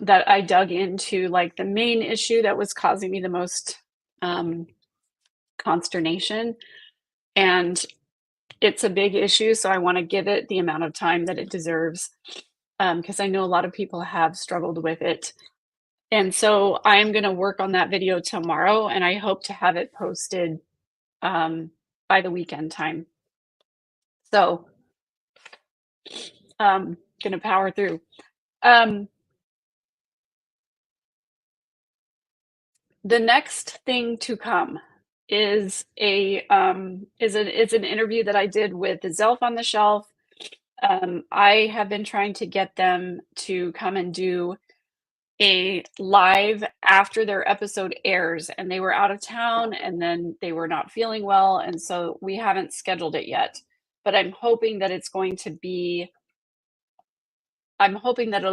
that I dug into like the main issue that was causing me the most consternation. And it's a big issue, so I want to give it the amount of time that it deserves, because I know a lot of people have struggled with it. And so I'm going to work on that video tomorrow, and I hope to have it posted by the weekend time. So going to power through. The next thing to come is an interview that I did with the Zelf on the Shelf. I have been trying to get them to come and do a live after their episode airs, and they were out of town and then they were not feeling well, and so we haven't scheduled it yet. But I'm hoping that it'll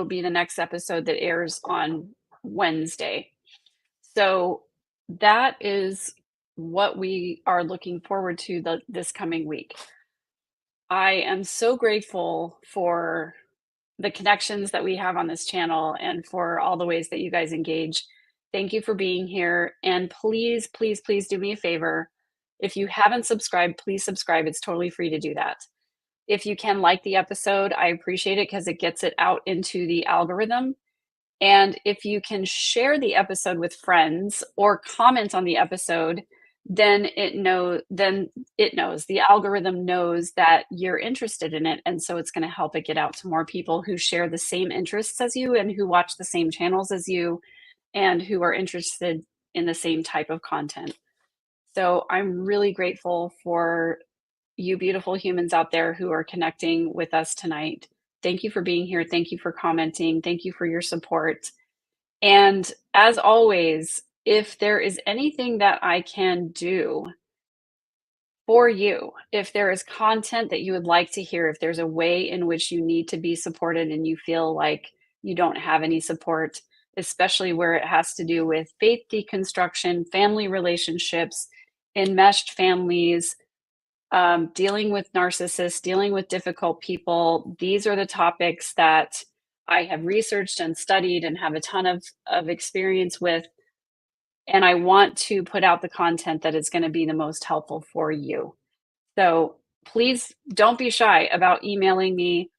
be the next episode that airs on Wednesday. So that is what we are looking forward to this coming week. I am so grateful for the connections that we have on this channel and for all the ways that you guys engage. Thank you for being here. And please, please, please do me a favor. If you haven't subscribed, please subscribe. It's totally free to do that. If you can like the episode, I appreciate it because it gets it out into the algorithm. And if you can share the episode with friends or comment on the episode, then it knows, the algorithm knows that you're interested in it. And so it's going to help it get out to more people who share the same interests as you and who watch the same channels as you and who are interested in the same type of content. So I'm really grateful for you beautiful humans out there who are connecting with us tonight. Thank you for being here. Thank you for commenting. Thank you for your support. And as always, if there is anything that I can do for you, if there is content that you would like to hear, if there's a way in which you need to be supported and you feel like you don't have any support, especially where it has to do with faith deconstruction, family relationships, enmeshed families, dealing with narcissists, dealing with difficult people, these are the topics that I have researched and studied and have a ton of experience with. And I want to put out the content that is going to be the most helpful for you. So please don't be shy about emailing me.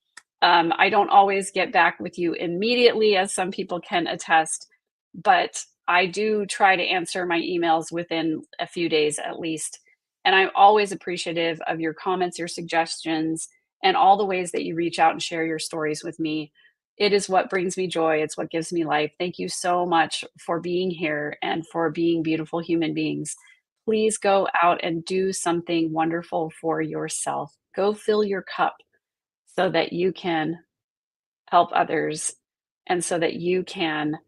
I don't always get back with you immediately, as some people can attest, but I do try to answer my emails within a few days at least. And I'm always appreciative of your comments, your suggestions, and all the ways that you reach out and share your stories with me. It is what brings me joy. It's what gives me life. Thank you so much for being here and for being beautiful human beings. Please go out and do something wonderful for yourself. Go fill your cup so that you can help others and so that you can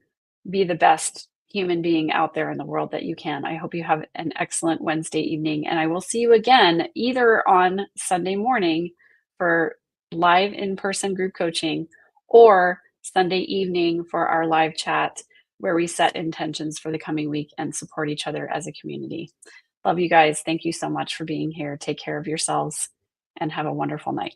be the best human being out there in the world that you can. I hope you have an excellent Wednesday evening, and I will see you again either on Sunday morning for live in-person group coaching or Sunday evening for our live chat where we set intentions for the coming week and support each other as a community. Love you guys. Thank you so much for being here. Take care of yourselves and have a wonderful night.